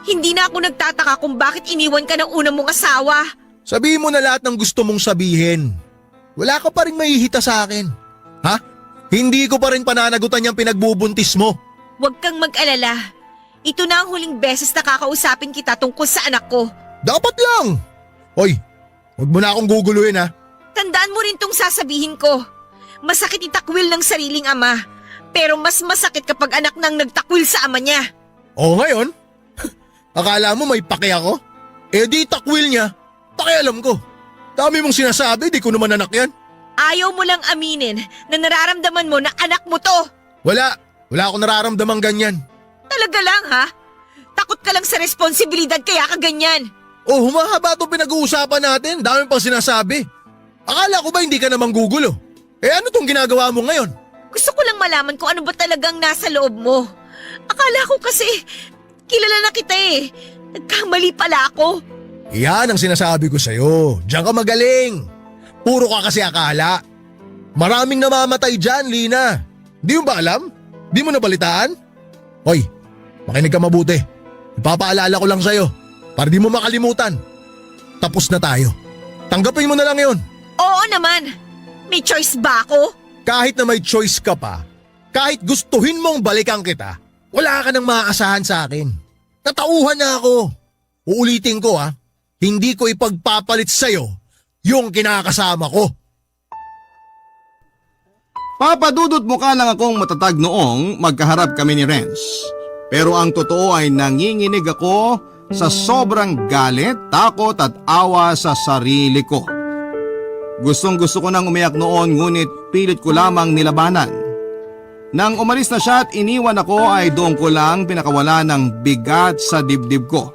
Hindi na ako nagtataka kung bakit iniwan ka ng unang mong asawa. Sabihin mo na lahat ng gusto mong sabihin. Wala ka pa rin mahihita sa akin. Ha? Hindi ko pa rin pananagutan yung pinagbubuntis mo. Huwag kang mag-alala. Ito na ang huling beses na kakausapin kita tungkol sa anak ko. Dapat lang. Hoy, huwag mo na akong guguluhin ha. Tandaan mo rin tong sasabihin ko. Masakit itakwil ng sariling ama, pero mas masakit kapag anak nang nagtakwil sa ama niya. O ngayon? Akala mo may pake ako? Eh di takwil niya. Pakialam ko. Dami mong sinasabi, di ko naman anak yan. Ayaw mo lang aminin na nararamdaman mo na anak mo to. Wala akong nararamdamang ganyan. Talaga lang ha? Takot ka lang sa responsibilidad kaya ka ganyan. Oh, humahaba itong pinag-uusapan natin. Dami pang sinasabi. Akala ko ba hindi ka namang gugulo? Eh ano tong ginagawa mo ngayon? Gusto ko lang malaman kung ano ba talagang nasa loob mo. Akala ko kasi kilala na kita eh. Nagkamali pala ako. Yan ang sinasabi ko sa'yo. Diyan ka magaling. Puro ka kasi akala. Maraming namamatay dyan, Lina. Di mo ba alam? Di mo nabalitaan? Hoy, makinig ka mabuti. Ipapaalala ko lang sa'yo para di mo makalimutan. Tapos na tayo. Tanggapin mo na lang yon. Oo naman. May choice ba ako? Kahit na may choice ka pa, kahit gustuhin mong balikan kita, wala ka nang maaasahan sa akin. Natauhan na ako. Uulitin ko hindi ko ipagpapalit sa'yo yung kinakasama ko. Papadudot mukha lang akong matatag noong magkaharap kami ni Renz. Pero ang totoo ay nanginginig ako sa sobrang galit, takot at awa sa sarili ko. Gustong gusto ko nang umiyak noon ngunit pilit ko lamang nilabanan. Nang umalis na siya at iniwan ako ay doon ko lang pinakawala ng bigat sa dibdib ko.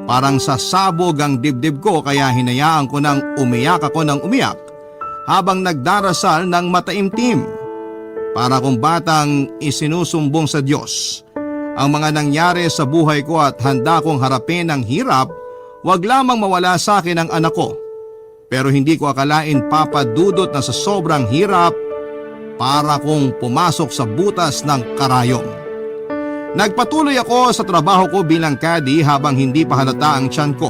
Parang sasabog ang dibdib ko kaya hinayaan ko nang umiyak ako ng umiyak habang nagdarasal ng mataimtim. Para kung batang isinusumbong sa Diyos ang mga nangyari sa buhay ko at handa kong harapin ang hirap, wag lamang mawala sa akin ang anak ko. Pero hindi ko akalain papadudot na sa sobrang hirap para kong pumasok sa butas ng karayom. Nagpatuloy ako sa trabaho ko bilang caddy habang hindi pa halata ang tiyan ko.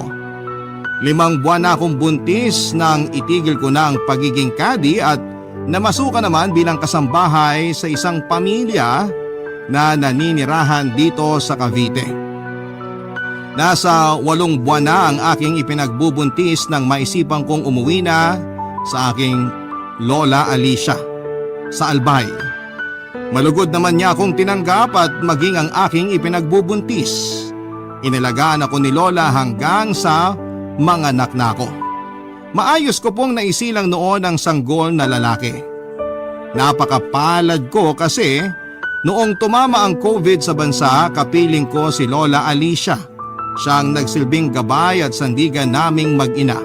5 buwan na akong buntis nang itigil ko na ang pagiging caddy at namasukan naman bilang kasambahay sa isang pamilya na naninirahan dito sa Cavite. Nasa 8 buwan na ang aking ipinagbubuntis nang maisipan kong umuwi na sa aking Lola Alicia sa Albay. Malugod naman niya akong tinanggap at maging ang aking ipinagbubuntis. Inalagaan ako ni Lola hanggang sa manganak na ako. Maayos ko pong naisilang noon ang sanggol na lalaki. Napakapalad ko kasi noong tumama ang COVID sa bansa, kapiling ko si Lola Alicia. Siyang nagsilbing gabay at sandigan naming mag-ina.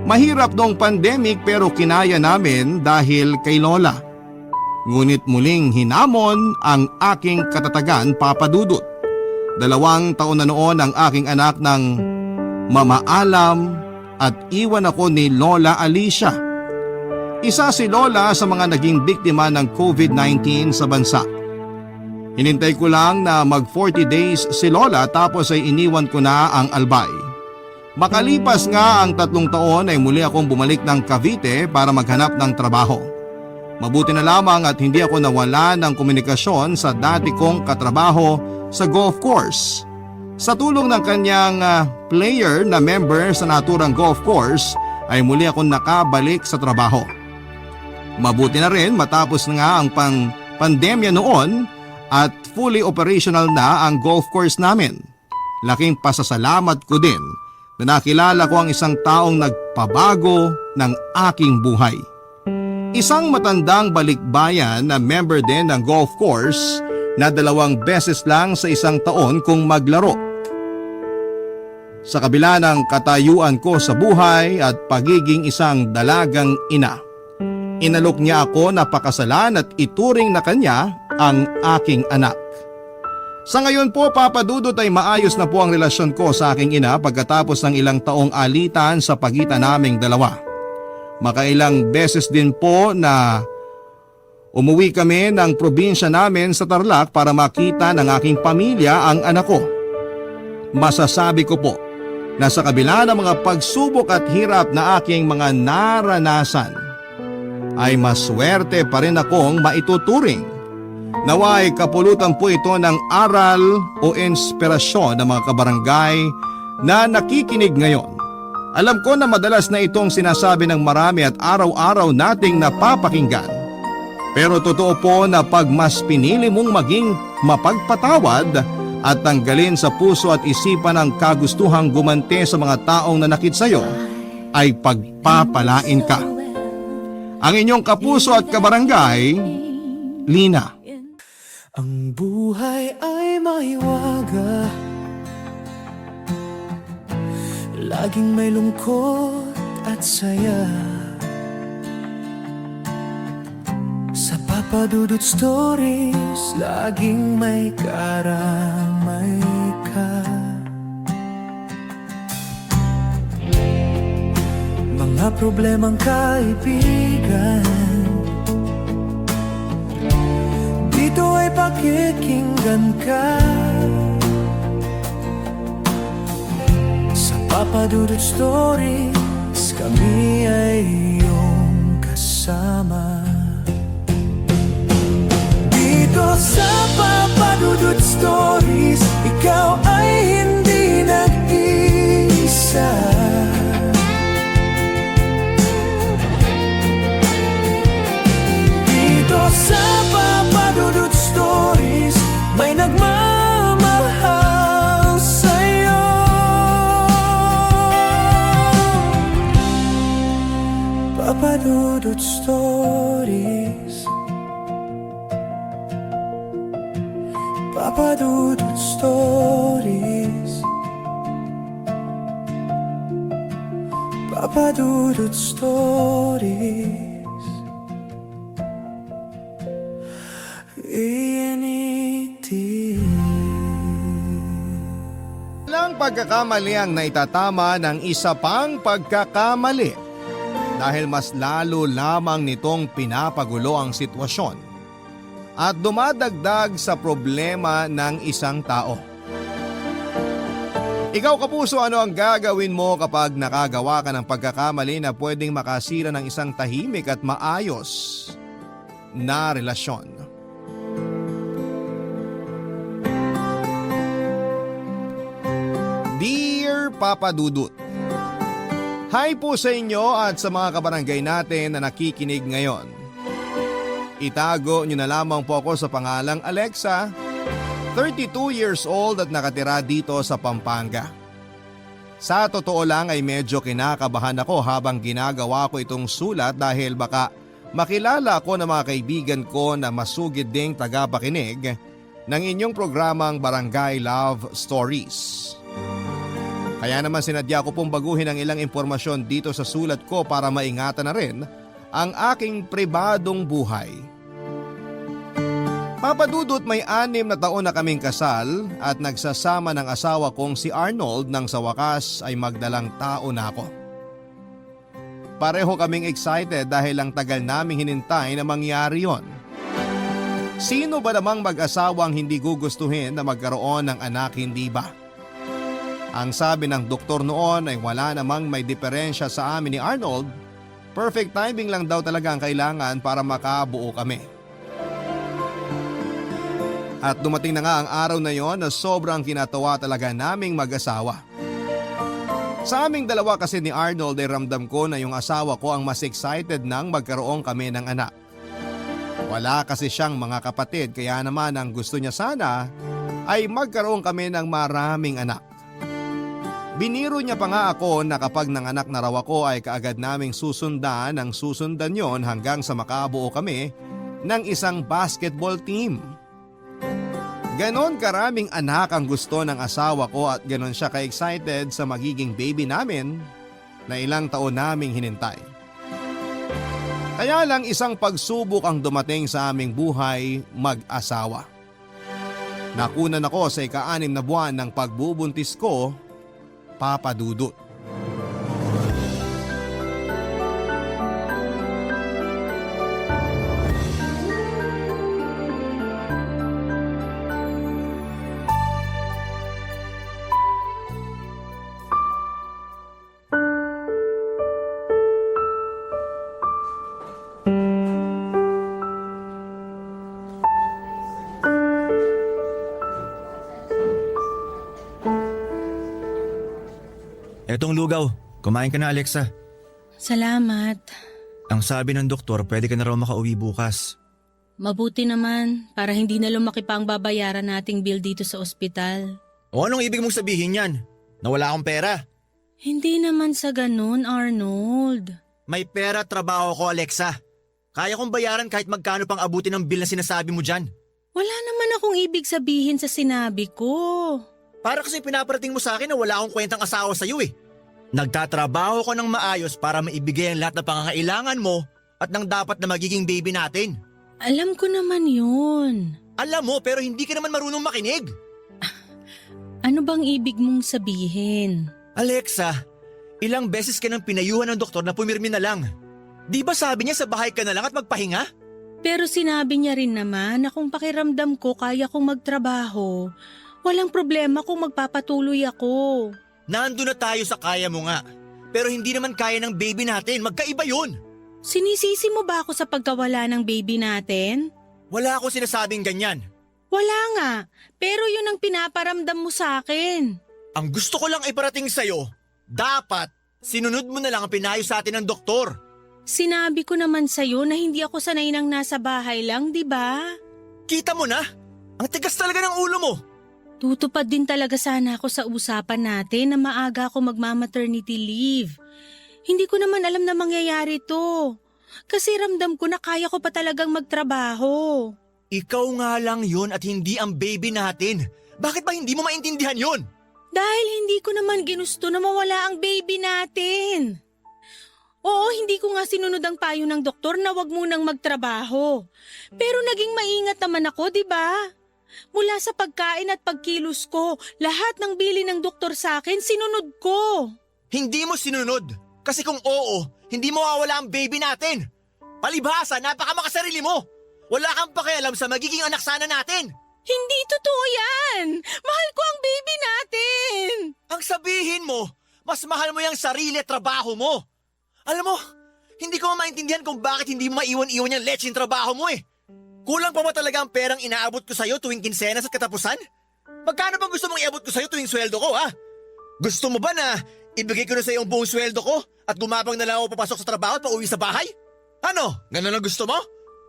Mahirap noong pandemic pero kinaya namin dahil kay Lola. Ngunit muling hinamon ang aking katatagan, papadudot. 2 taon na noon ang aking anak ng mamaalam at iwan ako ni Lola Alicia. Isa si Lola sa mga naging biktima ng COVID-19 sa bansa. Hinintay ko lang na mag 40 days si Lola tapos ay iniwan ko na ang Albay. Makalipas nga ang 3 taon ay muli akong bumalik ng Cavite para maghanap ng trabaho. Mabuti na lamang at hindi ako nawala ng komunikasyon sa dati kong katrabaho sa golf course. Sa tulong ng kanyang player na member sa naturang golf course ay muli akong nakabalik sa trabaho. Mabuti na rin matapos na nga ang pandemya noon at fully operational na ang golf course namin. Laking pasasalamat ko din na nakilala ko ang isang taong nagpabago ng aking buhay. Isang matandang balikbayan na member din ng golf course na 2 beses lang sa isang taon kung maglaro. Sa kabila ng katayuan ko sa buhay at pagiging isang dalagang ina, inalok niya ako na pakasalan at ituring na kanya ang aking anak. Sa ngayon po, papadudot ay maayos na po ang relasyon ko sa aking ina pagkatapos ng ilang taong alitan sa pagitan naming 2. Makailang beses din po na umuwi kami ng probinsya namin sa Tarlac para makita ng aking pamilya ang anak ko. Masasabi ko po na sa kabila ng mga pagsubok at hirap na aking mga naranasan, ay maswerte pa rin akong maituturing. Naway kapulutan po ito ng aral o inspirasyon ng mga kabarangay na nakikinig ngayon Alam ko na madalas na itong sinasabi ng marami at araw-araw nating napapakinggan. Pero totoo po na pag mas pinili mong maging mapagpatawad at tanggalin sa puso at isipan ang kagustuhang gumante sa mga taong nanakit sa iyo, ay pagpapalain ka. Ang inyong kapuso at kabarangay, Lina. Ang buhay ay maiwaga, laging may lungkot at saya. Sa Papa Dudut Stories, laging may karamay ka. Mga problemang kaibigan, dito ay pakikinggan ka. Sa Papa Dudut Stories, kami ay iyong kasama. Dito sa Papa Dudut Stories, ikaw ay hindi nag-iisa. Dito sa Papa Dudut Stories, may nagmamahal sa'yo. Papa Dudut Stories, Papa Dudut Stories, Papa Dudut Stories. Walang pagkakamali ang naitatama ng isa pang pagkakamali dahil mas lalo lamang nitong pinapagulo ang sitwasyon at dumadagdag sa problema ng isang tao. Ikaw kapuso, ano ang gagawin mo kapag nakagawa ka ng pagkakamali na pwedeng makasira ng isang tahimik at maayos na relasyon? Dear Papa Dudut, hi po sa inyo at sa mga kabarangay natin na nakikinig ngayon. Itago nyo na lamang po ako sa pangalang Alexa, 32 years old at nakatira dito sa Pampanga. Sa totoo lang ay medyo kinakabahan ako habang ginagawa ko itong sulat dahil baka makilala ko ng mga kaibigan ko na masugid ding tagapakinig ng inyong programang Barangay Love Stories. Kaya naman sinadya ko pong baguhin ang ilang impormasyon dito sa sulat ko para maingatan na rin ang aking pribadong buhay. Papa Dudut, may 6 na taon na kaming kasal at nagsasama ng asawa kong si Arnold nang sa wakas ay magdalang tao na ako. Pareho kaming excited dahil ang tagal naming hinintay na mangyari yon. Sino ba namang mag-asawang hindi gugustuhin na magkaroon ng anak, hindi ba? Ang sabi ng doktor noon ay wala namang may diferensya sa amin ni Arnold. Perfect timing lang daw talaga ang kailangan para makabuo kami. At dumating na nga ang araw na yon na sobrang kinatawa talaga naming mag-asawa. Sa aming dalawa kasi ni Arnold ay ramdam ko na yung asawa ko ang mas excited nang magkaroon kami ng anak. Wala kasi siyang mga kapatid kaya naman ang gusto niya sana ay magkaroon kami ng maraming anak. Biniro niya pa nga ako na kapag nanganak na raw ako ay kaagad naming susundan ang susundan yon hanggang sa makabuo kami ng isang basketball team. Ganon karaming anak ang gusto ng asawa ko at ganon siya ka-excited sa magiging baby namin na ilang taon naming hinintay. Kaya lang isang pagsubok ang dumating sa aming buhay mag-asawa. Nakunan ako sa ika-6 na buwan ng pagbubuntis ko, Papa Dudut. Etong lugaw, Kumain ka na, Alexa. Salamat. Ang sabi ng doktor, pwede ka na raw makauwi bukas. Mabuti naman para hindi na lumaki pa ang babayaran nating bill dito sa ospital. O anong ibig mong sabihin yan? Na wala akong pera? Hindi naman sa ganun, Arnold. May pera, trabaho ko, Alexa. Kaya kong bayaran kahit magkano pang abutin ng bill na sinasabi mo dyan. Wala naman akong ibig sabihin sa sinabi ko. Para kasi pinaparating mo sa akin na wala akong kwentang asawa sa'yo eh. Nagtatrabaho ko ng maayos para maibigay ang lahat ng pangangailangan mo at ng dapat na magiging baby natin. Alam ko naman yun. Alam mo pero hindi ka naman marunong makinig. Ano bang ibig mong sabihin? Alexa, ilang beses ka nang pinayuhan ng doktor na pumirmi na lang. Di ba sabi niya sa bahay ka na lang at magpahinga? Pero sinabi niya rin naman na kung pakiramdam ko kaya kong magtrabaho, walang problema kung magpapatuloy ako. Nandun na tayo sa kaya mo nga. Pero hindi naman kaya ng baby natin, magkaiba yun. Sinisisi mo ba ako sa pagkawala ng baby natin? Wala akong sinasabing ganyan. Wala nga, pero yun ang pinaparamdam mo sa akin. Ang gusto ko lang iparating sa'yo, dapat sinunod mo na lang ang pinayo sa atin ng doktor. Sinabi ko naman sa'yo na hindi ako sanay nang nasa bahay lang, di ba? Kita mo na, ang tigas talaga ng ulo mo. Tutupad din talaga sana ako sa usapan natin na maaga ako magma-maternity leave. Hindi ko naman alam na mangyayari to. Kasi ramdam ko na kaya ko pa talagang magtrabaho. Ikaw nga lang yun at hindi ang baby natin. Bakit ba hindi mo maintindihan yun? Dahil hindi ko naman ginusto na mawala ang baby natin. Oo, hindi ko nga sinunod ang payo ng doktor na wag munang magtrabaho. Pero naging maingat naman ako, di ba? Mula sa pagkain at pagkilos ko, lahat ng bili ng doktor sa akin sinunod ko. Hindi mo sinunod. Kasi kung oo, hindi mo mawawala ang baby natin. Palibhasa, napakamakasarili mo. Wala kang pakialam sa magiging anak sana natin. Hindi totoo yan! Mahal ko ang baby natin! Ang sabihin mo, mas mahal mo yung sarili at trabaho mo. Alam mo, hindi ko maintindihan kung bakit hindi mo maiwan-iwan yung lecheng trabaho mo eh. Kulang pa ba talaga ang perang inaabot ko sa'yo tuwing kinsenas at katapusan? Magkano bang gusto mong iabot ko sa'yo tuwing sweldo ko ha? Gusto mo ba na ibigay ko na sa'yo ang buong sweldo ko at gumapang na lang ako papasok sa trabaho at pauwi sa bahay? Ano? Ganun ang gusto mo?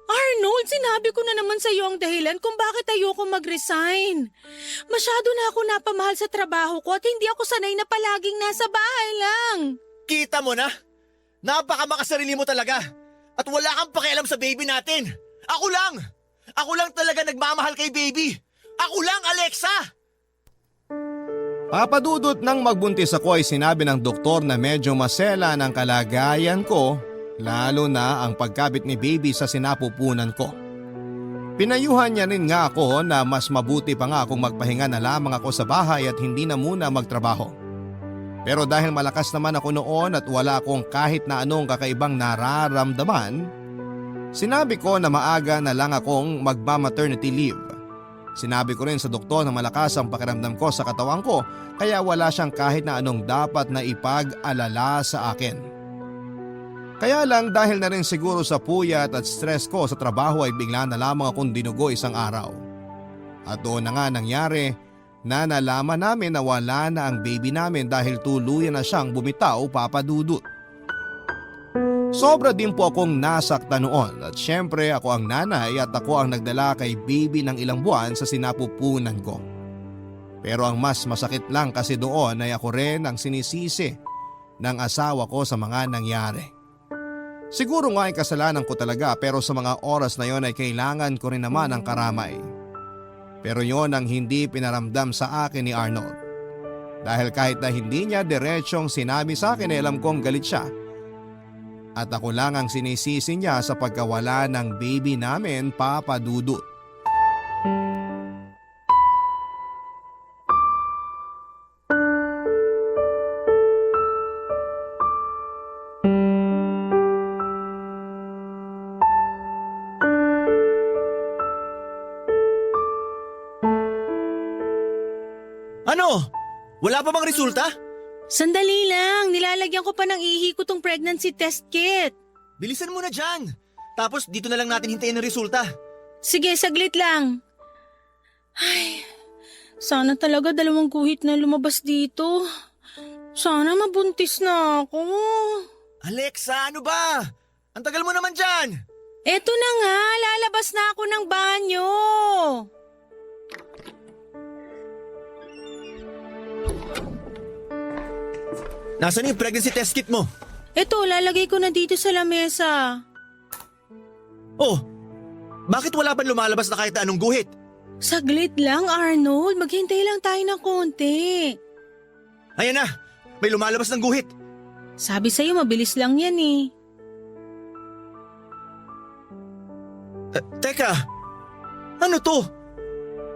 Arnold, sinabi ko na naman sa iyo ang dahilan kung bakit ayoko mag-resign. Masyado na ako napamahal sa trabaho ko at hindi ako sanay na palaging nasa bahay lang. Kita mo na? Napakamakasarili mo talaga. At wala kang pakialam sa baby natin. Ako lang! Ako lang talaga nagmamahal kay baby. Ako lang, Alexa! Papadudot nang magbuntis ako ay sinabi ng doktor na medyo masela ng kalagayan ko, lalo na ang pagkabit ni baby sa sinapupunan ko. Pinayuhan niya rin nga ako na mas mabuti pa nga kung magpahinga na lamang ako sa bahay at hindi na muna magtrabaho. Pero dahil malakas naman ako noon at wala akong kahit na anong kakaibang nararamdaman, sinabi ko na maaga na lang akong magma-maternity leave. Sinabi ko rin sa doktor na malakas ang pakiramdam ko sa katawan ko kaya wala siyang kahit na anong dapat na ipag-alala sa akin. Kaya lang dahil na rin siguro sa puyat at stress ko sa trabaho ay bigla na lamang akong dinugo isang araw. At doon na nga nangyari na nalaman namin na wala na ang baby namin dahil tuluyan na siyang bumitaw, Papa Dudut. Sobra din po akong nasaktan noon at syempre ako ang nanay at ako ang nagdala kay baby ng ilang buwan sa sinapupunan ko. Pero ang mas masakit lang kasi doon ay ako rin ang sinisisi ng asawa ko sa mga nangyari. Siguro nga ay kasalanan ko talaga pero sa mga oras na yon ay kailangan ko rin naman ang karamay. Pero yon ang hindi pinaramdam sa akin ni Arnold. Dahil kahit na hindi niya diretsyong sinabi sa akin ay alam kong galit siya. At ako lang ang sinisisi niya sa pagkawala ng baby namin, Papa Dudut. Ano? Wala pa bang resulta? Sandali lang, nilalagyan ko pa ng ihi ko tong pregnancy test kit. Bilisan mo na dyan. Tapos dito na lang natin hintayin ang resulta. Sige, saglit lang. Ay, sana talaga 2 guhit na lumabas dito. Sana mabuntis na ako. Alexa, ano ba? Ang tagal mo naman dyan. Eto na nga, lalabas na ako ng banyo. Nasaan yung pregnancy test kit mo? Eto, lalagay ko na dito sa lamesa. Oh, bakit wala pa lumalabas na kahit anong guhit? Saglit lang, Arnold. Maghintay lang tayo ng konti. Ayan na, may lumalabas ng guhit. Sabi sa'yo, mabilis lang yan eh. Teka, ano to?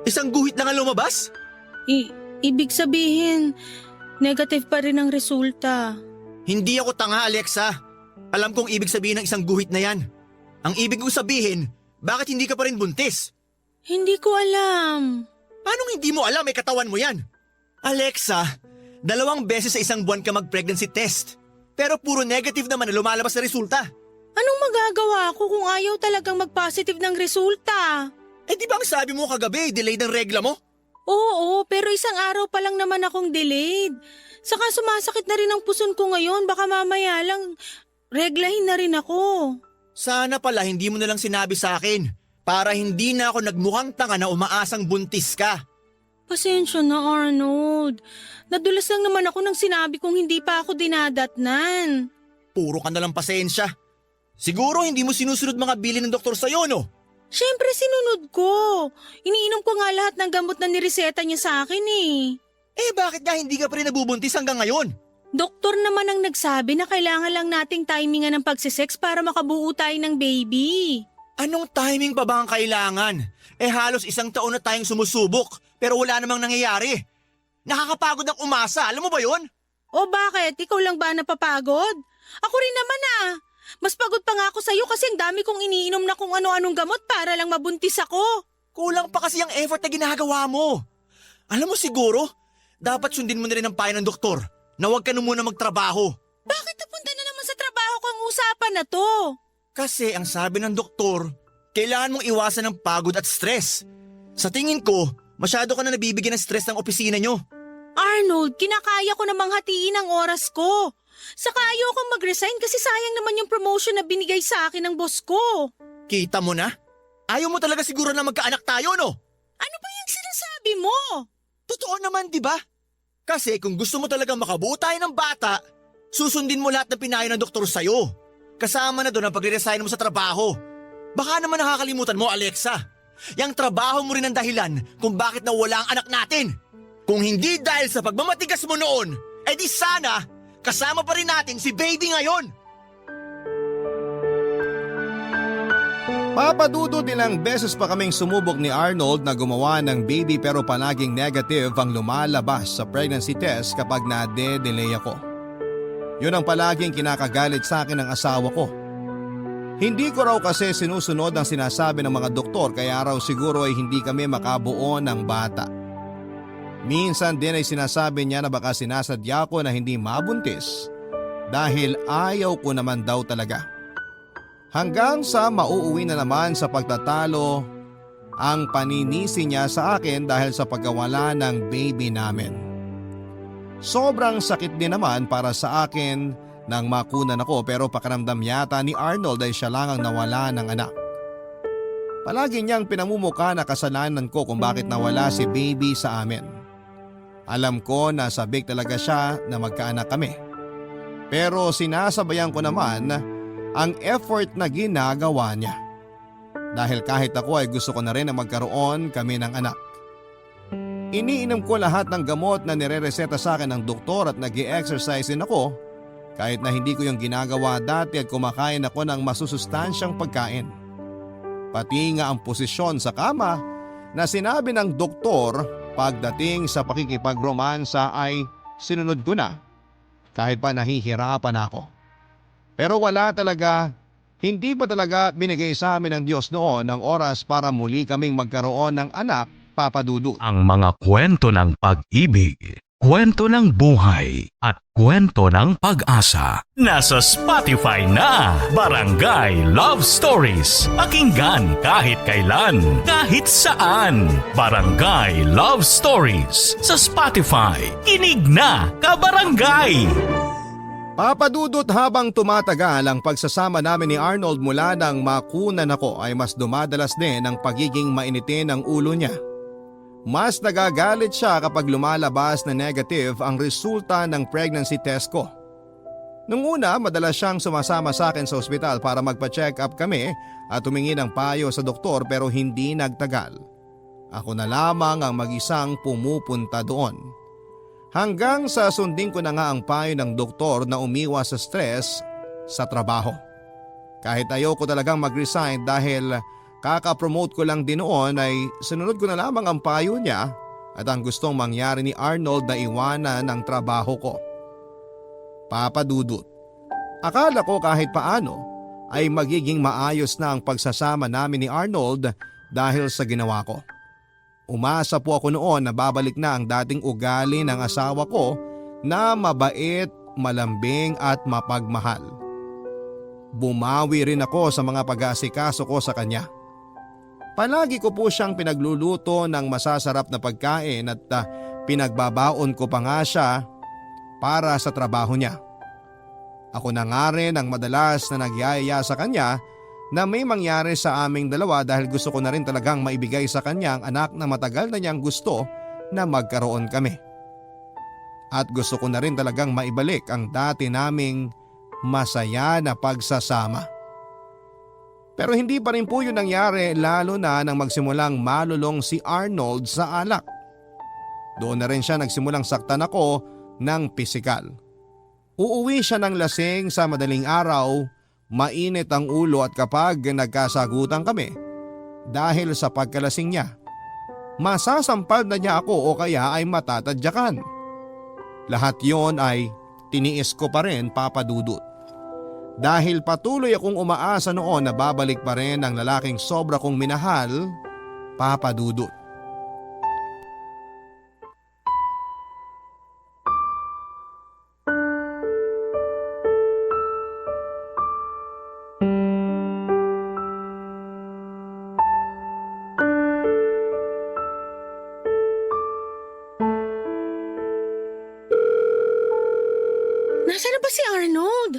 Isang guhit lang ang lumabas? Ibig sabihin, negative pa rin ang resulta. Hindi ako tanga, Alexa. Alam kong ibig sabihin ng isang guhit na yan. Ang ibig kong sabihin, bakit hindi ka pa rin buntis? Hindi ko alam. Paano hindi mo alam, may katawan mo yan? Alexa, 2 beses sa isang buwan ka mag-pregnancy test. Pero puro negative naman na lumalabas na resulta. Anong magagawa ko kung ayaw talagang mag-positive ng resulta? Eh di ba ang sabi mo kagabi, delayed ang regla mo? Oo, pero isang araw pa lang naman akong delayed. Saka sumasakit na rin ang puson ko ngayon, baka mamaya lang reglahin na rin ako. Sana pala hindi mo na lang sinabi sa akin para hindi na ako nagmukhang tanga na umaasang buntis ka. Pasensya na, Arnold. Nadulas lang naman ako nang sinabi kong hindi pa ako dinadatnan. Puro ka na lang pasensya. Siguro hindi mo sinusunod mga bili ng doktor sa'yo, no? Siyempre sinunod ko. Iniinom ko nga lahat ng gamot na nireseta niya sa akin eh. Eh bakit nga hindi ka pa rin nabubuntis hanggang ngayon? Doktor naman ang nagsabi na kailangan lang nating timingan ng pagsisex para makabuo tayo ng baby. Anong timing pa ba ang kailangan? Eh halos 1 taon na tayong sumusubok pero wala namang nangyayari. Nakakapagod ang umasa, alam mo ba yon? O bakit? Ikaw lang ba napapagod? Ako rin naman ah. Mas pagod pa nga ako sa'yo kasi ang dami kong iniinom na kung ano-anong gamot para lang mabuntis ako. Kulang pa kasi ang effort na ginagawa mo. Alam mo siguro, dapat sundin mo na rin ang payo ng doktor na huwag ka na muna magtrabaho. Bakit napunta na naman sa trabaho ko ang usapan na to? Kasi ang sabi ng doktor, kailangan mong iwasan ng pagod at stress. Sa tingin ko, masyado ka na nabibigyan ng stress ng opisina nyo. Arnold, kinakaya ko namang hatiin ang oras ko. Saka ayaw kong mag-resign kasi sayang naman yung promotion na binigay sa akin ng boss ko. Kita mo na? Ayaw mo talaga siguro na magkaanak tayo, no? Ano ba yung sinasabi mo? Totoo naman, di ba? Kasi kung gusto mo talaga makabuo tayo ng bata, susundin mo lahat ng pinayo ng doktor sa'yo. Kasama na doon ang pagre-resign mo sa trabaho. Baka naman nakakalimutan mo, Alexa. Yang trabaho mo rin ang dahilan kung bakit nawala ang anak natin. Kung hindi dahil sa pagmamatigas mo noon, edi sana kasama pa rin natin si baby ngayon. Papadudod ilang beses pa kaming sumubok ni Arnold na gumawa ng baby pero palaging negative ang lumalabas sa pregnancy test kapag na-delay ako. Yun ang palaging kinakagalit sa akin ng asawa ko. Hindi ko raw kasi sinusunod ang sinasabi ng mga doktor kaya raw siguro ay hindi kami makabuo ng bata. Minsan din ay sinasabi niya na baka sinasadya ko na hindi mabuntis dahil ayaw ko naman daw talaga. Hanggang sa mauuwi na naman sa pagtatalo ang paninisi niya sa akin dahil sa pagkawala ng baby namin. Sobrang sakit din naman para sa akin nang makunan ako pero pakiramdam yata ni Arnold ay siya lang ang nawala ng anak. Palagi niyang pinamumukha na kasalanan ko kung bakit nawala si baby sa amin. Alam ko na sabik talaga siya na magkaanak kami. Pero sinasabayan ko naman ang effort na ginagawa niya. Dahil kahit ako ay gusto ko na rin na magkaroon kami ng anak. Iniinom ko lahat ng gamot na nire-reseta sa akin ng doktor at nag-i-exercise din ako kahit na hindi ko yung ginagawa dati at kumakain ako ng masusustansyang pagkain. Pati nga ang posisyon sa kama na sinabi ng doktor pagdating sa pakikipag-romansa ay sinunod ko na kahit pa nahihirapan ako. Pero wala talaga, hindi pa talaga binigay sa amin ng Diyos noon ang oras para muli kaming magkaroon ng anak, Papa Dudut. Ang mga kwento ng pag-ibig, kwento ng buhay at kwento ng pag-asa. Nasa Spotify na, Barangay Love Stories. Pakinggan kahit kailan, kahit saan. Barangay Love Stories sa Spotify. Kinig na, kabarangay! Papadudot, habang tumatagal ang pagsasama namin ni Arnold mula nang makunan ako ay mas dumadalas din ang pagiging mainitin ng ulo niya. Mas nagagalit siya kapag lumalabas na negative ang resulta ng pregnancy test ko. Nung una, madalas siyang sumasama sa akin sa ospital para magpa-check up kami at humingi ng payo sa doktor, pero hindi nagtagal. Ako na lamang ang mag-isang pumupunta doon. Hanggang sa sundin ko na nga ang payo ng doktor na umiwas sa stress sa trabaho. Kahit ayoko talagang mag-resign dahil kaka-promote ko lang din noon, ay sinunod ko na lamang ang payo niya at ang gustong mangyari ni Arnold na iwanan ang trabaho ko. Papadudot, akala ko kahit paano ay magiging maayos na ang pagsasama namin ni Arnold dahil sa ginawa ko. Umasa po ako noon na babalik na ang dating ugali ng asawa ko na mabait, malambing at mapagmahal. Bumawi rin ako sa mga pag-aasikaso ko sa kanya. Palagi ko po siyang pinagluluto ng masasarap na pagkain at pinagbabaon ko pa nga siya para sa trabaho niya. Ako na nga rin ang madalas na nagyayaya sa kanya na may mangyari sa aming dalawa dahil gusto ko na rin talagang maibigay sa kanya ang anak na matagal na niyang gusto na magkaroon kami. At gusto ko na rin talagang maibalik ang dati naming masaya na pagsasama. Pero hindi pa rin po yun nangyari, lalo na nang magsimulang malulong si Arnold sa alak. Doon na rin siya nagsimulang saktan ako ng pisikal. Uuwi siya ng lasing sa madaling araw, mainit ang ulo at kapag nagkasagutan kami dahil sa pagkalasing niya, masasampal na niya ako o kaya ay matatadyakan. Lahat yon ay tiniis ko pa rin, papadudot. Dahil patuloy akong umaasa noon na babalik pa rin ang lalaking sobra kong minahal, papadudot. Nasaan na ba si Arnold?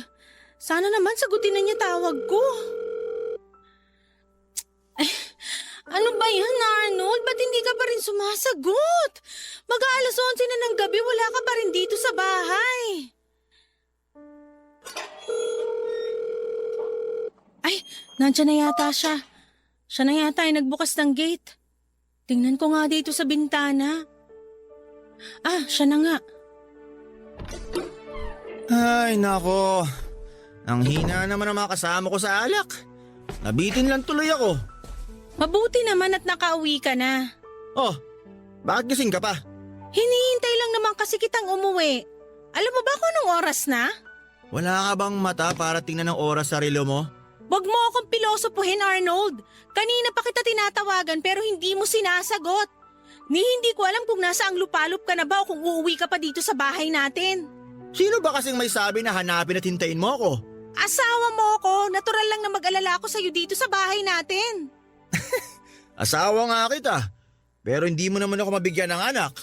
Sana naman sagutin na niya tawag ko. Ay, ano ba yan, Arnold? Ba't hindi ka pa rin sumasagot? Mag-aalas 11 na ng gabi, wala ka pa rin dito sa bahay. Ay, nandiyan na yata siya. Siya na yata ay nagbukas ng gate. Tingnan ko nga dito sa bintana. Ah, siya na nga. Ay, nako. Ang hina naman ang mga kasama ko sa alak. Nabitin lang tuloy ako. Mabuti naman at nakauwi ka na. Oh, bakit gising ka pa? Hinihintay lang naman kasi kitang umuwi. Alam mo ba kung anong oras na? Wala ka bang mata para tingnan ng oras sa relo mo? Huwag mo akong pilosopuhin, Arnold. Kanina pa kita tinatawagan pero hindi mo sinasagot. Hindi ko alam kung nasa ang lupalop ka na ba o kung uuwi ka pa dito sa bahay natin. Sino ba kasing may sabi na hanapin at hintayin mo ako? Asawa mo ko. Natural lang na mag-alala ako sa'yo dito sa bahay natin. Asawa nga kita. Pero hindi mo naman ako mabigyan ng anak.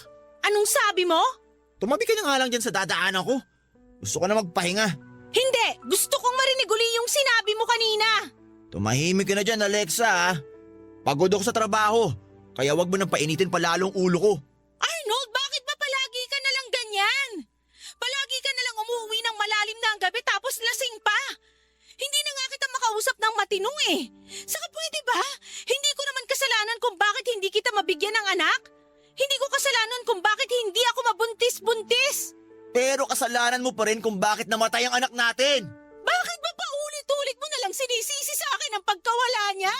Anong sabi mo? Tumabi ka na nga lang dyan sa dadaanan ko. Gusto ko na magpahinga. Hindi! Gusto kong marinig uli yung sinabi mo kanina. Tumahimik ka na dyan, Alexa. Ah. Pagod ako sa trabaho. Kaya wag mo nang painitin pa lalong ulo ko. Arnold, bakit ba palagi ka na lang ganyan? Palagi ka na lang umuwi ng malalim na ang gabi tapos lasing pa. Hindi na nga kita makausap ng matinong eh. Saka pwede ba? Hindi ko naman kasalanan kung bakit hindi kita mabigyan ng anak. Hindi ko kasalanan kung bakit hindi ako mabuntis-buntis. Pero kasalanan mo pa rin kung bakit namatay ang anak natin. Bakit ba paulit-ulit mo na lang sinisisi sa akin ang pagkawala niya?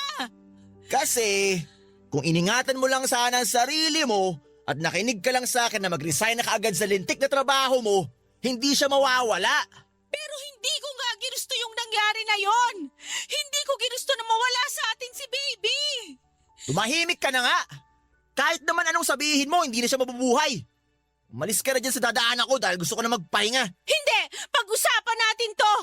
Kasi kung iningatan mo lang sana ang sarili mo at nakinig ka lang sa akin na mag-resign na kaagad sa lintik na trabaho mo, hindi siya mawawala. Pero hindi ko nga ginusto yung nangyari na yon. Hindi ko ginusto na mawala sa atin si baby. Tumahimik ka na nga. Kahit naman anong sabihin mo, hindi na siya mabubuhay. Malis ka na dyan sa dadaanan ko dahil gusto ko na magpahinga. Hindi! Pag-usapan natin to!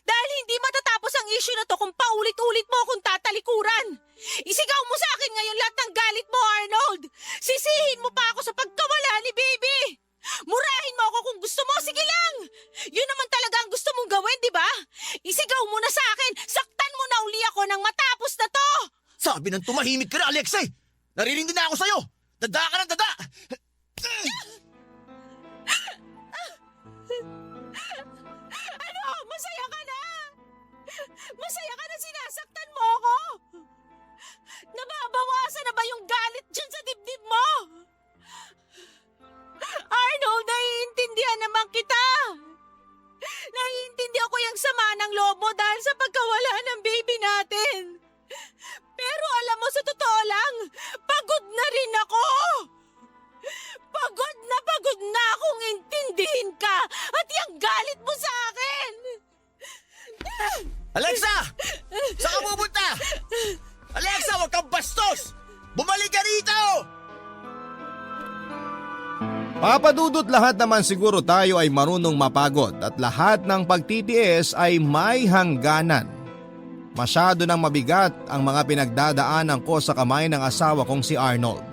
Dahil hindi matatapos ang issue na to kung paulit-ulit mo akong tatalikuran. Isigaw mo sa akin ngayon lahat ng galit mo, Arnold! Sisihin mo pa ako sa pagkawala ni Baby! Murahin mo ako kung gusto mo, sige lang! Yun naman talaga ang gusto mong gawin, di ba? Isigaw mo na sa akin, saktan mo na uli ako nang matapos na to! Sabi ng tumahimik ka na, Alexei! Naririnig na ako sa'yo! Dada ka ng dada! Ano? Masaya ka na? Masaya ka na sinasaktan mo ako? Nababawasan na ba yung galit dyan sa dibdib mo? Arnold, naiintindihan naman kita. Naiintindihan ko yung sama ng loob mo dahil sa pagkawala ng baby natin. Pero alam mo, sa totoo lang, pagod na rin ako. Pagod na akong intindihin ka at yung galit mo sa akin. Alexa! Saan ka pupunta? Alexa, huwag kang bastos! Bumalik ka rito! Papadudot, lahat naman siguro tayo ay marunong mapagod at lahat ng pagtitiis ay may hangganan. Masyado nang mabigat ang mga pinagdadaanan ko sa kamay ng asawa kong si Arnold.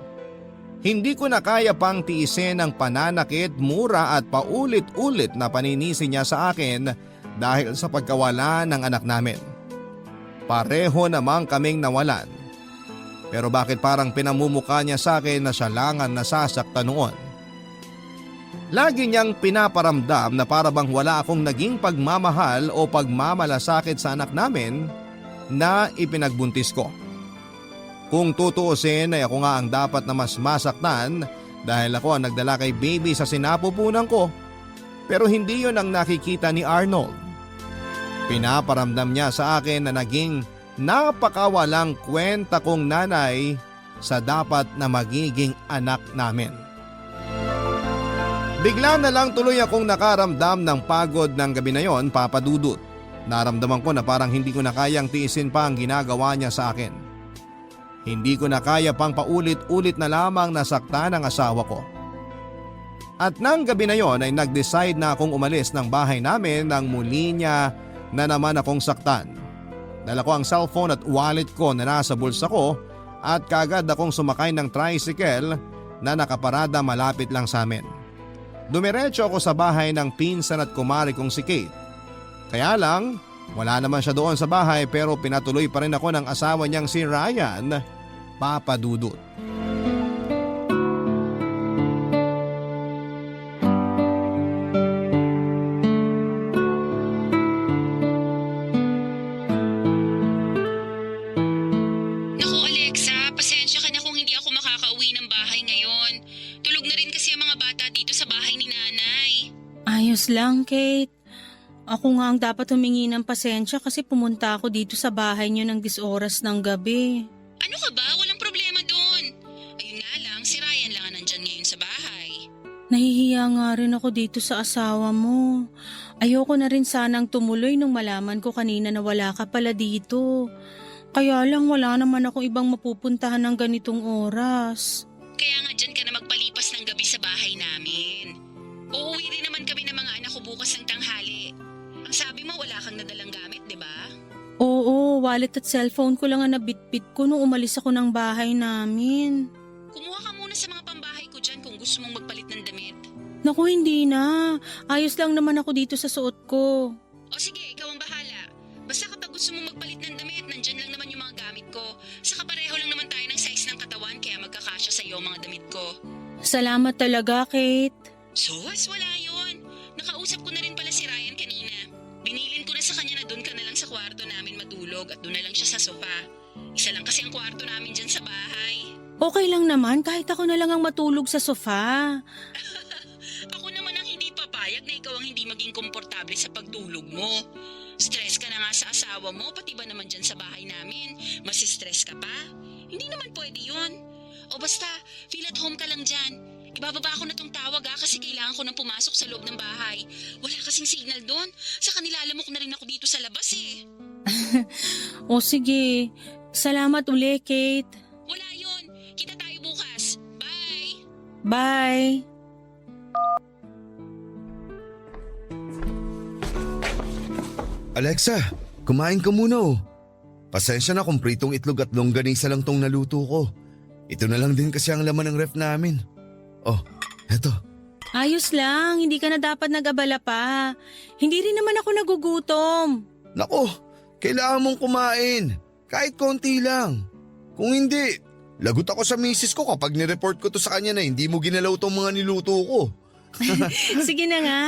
Hindi ko na kaya pang tiisin ang pananakit, mura at paulit-ulit na paninisi niya sa akin dahil sa pagkawala ng anak namin. Pareho namang kaming nawalan. Pero bakit parang pinamumuka niya sa akin na siya lang ang nasasaktan noon? Lagi niyang pinaparamdam na para bang wala akong naging pagmamahal o pagmamalasakit sa anak namin na ipinagbuntis ko. Kung tutuusin ay ako nga ang dapat na mas masaktan dahil ako ang nagdala kay baby sa sinapupunan ko, pero hindi yon ang nakikita ni Arnold. Pinaparamdam niya sa akin na naging napakawalang kwenta kong nanay sa dapat na magiging anak namin. Bigla na lang tuloy akong nakaramdam ng pagod ng gabi na yon, Papa Dudut. Naramdaman ko na parang hindi ko na kayang tiisin pa ang ginagawa niya sa akin. Hindi ko na kaya pang paulit-ulit na lamang nasaktan ang asawa ko. At nang gabi na yon ay nag-decide na akong umalis ng bahay namin nang muli niya na naman akong saktan. Dala ko ang cellphone at wallet ko na nasa bulsa ko at kagad akong sumakay ng tricycle na nakaparada malapit lang sa amin. Dumiretso ako sa bahay ng pinsan at kumari kong si Kate. Kaya lang, wala naman siya doon sa bahay pero pinatuloy pa rin ako ng asawa niyang si Ryan, Papa Dudut. Naku Alexa, pasensya ka na kung hindi ako makakauwi ng bahay ngayon. Tulog na rin kasi ang mga bata dito sa bahay ni nanay. Ayos lang, Kate. Ako nga ang dapat humingi ng pasensya kasi pumunta ako dito sa bahay niyo ng 10 oras ng gabi. Ano ka ba? Walang problema doon. Ayun nga lang, si Ryan lang ang nandyan ngayon sa bahay. Nahihiya nga rin ako dito sa asawa mo. Ayoko na rin sanang tumuloy nung malaman ko kanina na wala ka pala dito. Kaya lang wala naman akong ibang mapupuntahan ng ganitong oras. Kaya nga dyan ka na magpalipas ng gabi sa bahay namin. Uuwi rin naman kami ng mga anak ko bukas ng tanghali. Ang sabi mo wala kang nadalang gamit, di ba? Oo, wallet at cellphone ko lang ang nabitbit ko nung umalis ako ng bahay namin. Kumuha ka muna sa mga pambahay ko dyan kung gusto mong magpalit ng damit. Naku, hindi na. Ayos lang naman ako dito sa suot ko. O sige, ikaw ang bahala. Basta kapag gusto mong magpalit ng damit, nandyan lang naman yung mga gamit ko. Saka pareho lang naman tayo ng size ng katawan kaya magkakasya sa iyo mga damit ko. Salamat talaga, Kate. Sus, wala yun. Nakausap ko na rin pala si Ryan kanina. Binilin ko na sa kanya na doon ka na lang sa kwarto namin matulog at doon na lang siya sa sofa. Isa lang kasi ang kwarto namin dyan sa bahay. Okay lang naman kahit ako na lang ang matulog sa sofa. Ako naman ang hindi papayag na ikaw ang hindi maging komportable sa pagtulog mo. Stress ka na nga sa asawa mo, pati ba naman dyan sa bahay namin? Mas stress ka pa? Hindi naman pwede yun. O basta, feel at home ka lang dyan. Ibababa ako na tong tawag kasi kailangan ko nang pumasok sa loob ng bahay. Wala kasing signal doon. Saka nilalamok na rin ako dito sa labas eh. O sige, salamat uli, Kate. Wala yun. Kita tayo bukas. Bye! Bye! Alexa, kumain ka muna oh. Pasensya na kung pritong itlog at longganisa lang tong naluto ko. Ito na lang din kasi ang laman ng ref namin. Oh, eto. Ayos lang, hindi ka na dapat nag-abala pa. Hindi rin naman ako nagugutom. Nako, kailangan mong kumain. Kahit konti lang. Kung hindi, lagot ako sa misis ko kapag nireport ko to sa kanya na hindi mo ginalaw tong mga niluto ko. Sige na nga.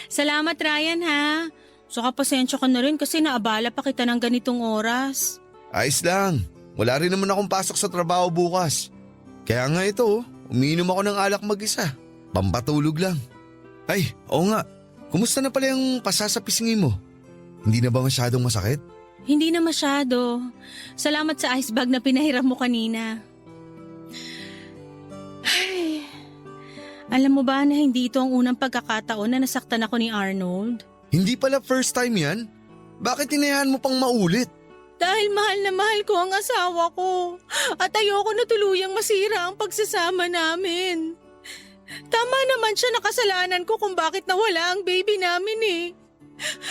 Salamat Ryan ha. Saka pasensya ka na rin kasi naabala pa kita ng ganitong oras. Ayos lang. Wala rin naman akong pasok sa trabaho bukas. Kaya nga ito, umiinom ako ng alak mag-isa. Pampatulog lang. Ay, oo nga. Kumusta na pala yung pasasapisingin mo? Hindi na ba masyadong masakit? Hindi na masyado. Salamat sa ice bag na pinahiram mo kanina. Ay, alam mo ba na hindi ito ang unang pagkakataon na nasaktan ako ni Arnold? Hindi pala first time yan? Bakit tinayaan mo pang maulit? Dahil mahal na mahal ko ang asawa ko at ayoko na tuluyang masira ang pagsasama namin. Tama naman siya na kasalanan ko kung bakit nawala ang baby namin eh.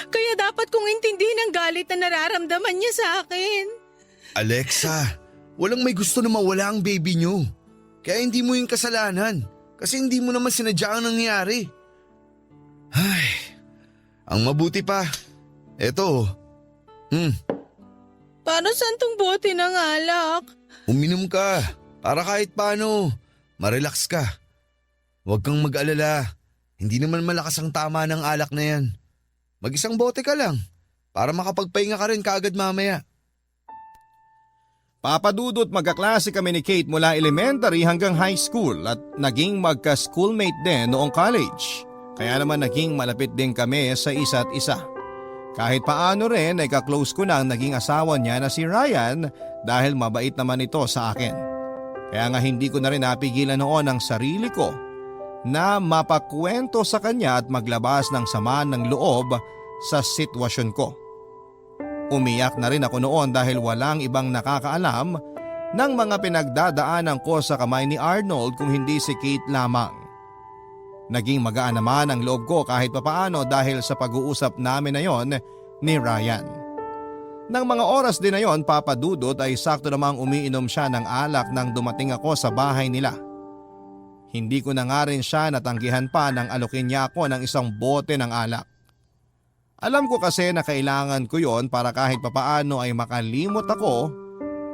Kaya dapat kong intindihin ang galit na nararamdaman niya sa akin. Alexa, walang may gusto na mawala ang baby niyo. Kaya hindi mo yung kasalanan kasi hindi mo naman sinadya ang nangyari. Ay, ang mabuti pa, eto. Para saan tong bote ng alak? Uminom ka para kahit paano, marelax ka. Huwag kang mag-alala, hindi naman malakas ang tama ng alak na yan. Mag-isang bote ka lang para makapagpahinga ka rin kaagad mamaya. Papadudot magkaklase kami ni Kate mula elementary hanggang high school at naging magka-schoolmate din noong college. Kaya naman naging malapit din kami sa isa't isa. Kahit paano rin ay ka-close ko na ang naging asawa niya na si Ryan dahil mabait naman ito sa akin. Kaya nga hindi ko na rin napigilan noon ang sarili ko na mapakwento sa kanya at maglabas ng sama ng loob sa sitwasyon ko. Umiyak na rin ako noon dahil walang ibang nakakaalam ng mga pinagdadaanan ko sa kamay ni Arnold kung hindi si Kate lamang. Naging magaan naman ang loob ko kahit papaano dahil sa pag-uusap namin na yon ni Ryan. Nang mga oras din na yon, papadudot ay sakto namang umiinom siya ng alak nang dumating ako sa bahay nila. Hindi ko na nga rin siya natanggihan pa nang alokin niya ako ng isang bote ng alak. Alam ko kasi na kailangan ko yon para kahit papaano ay makalimot ako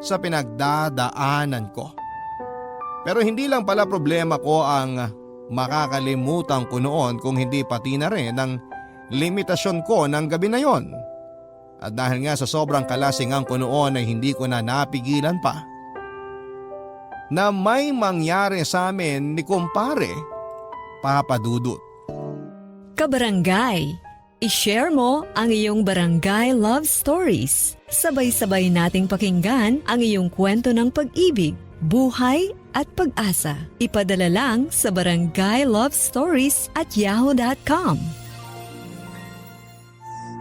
sa pinagdadaanan ko. Pero hindi lang pala problema ko ang makakalimutan ko noon kung hindi pati na rin ang limitasyon ko ng gabi na yon. At dahil nga sa sobrang kalasingan ko noon ay hindi ko na napigilan pa na may mangyari sa amin ni kumpare Papadudot. Kabarangay, i-share mo ang iyong barangay love stories. Sabay-sabay nating pakinggan ang iyong kwento ng pag-ibig, buhay at pag-asa. Ipadala lang sa barangaylovestories@yahoo.com.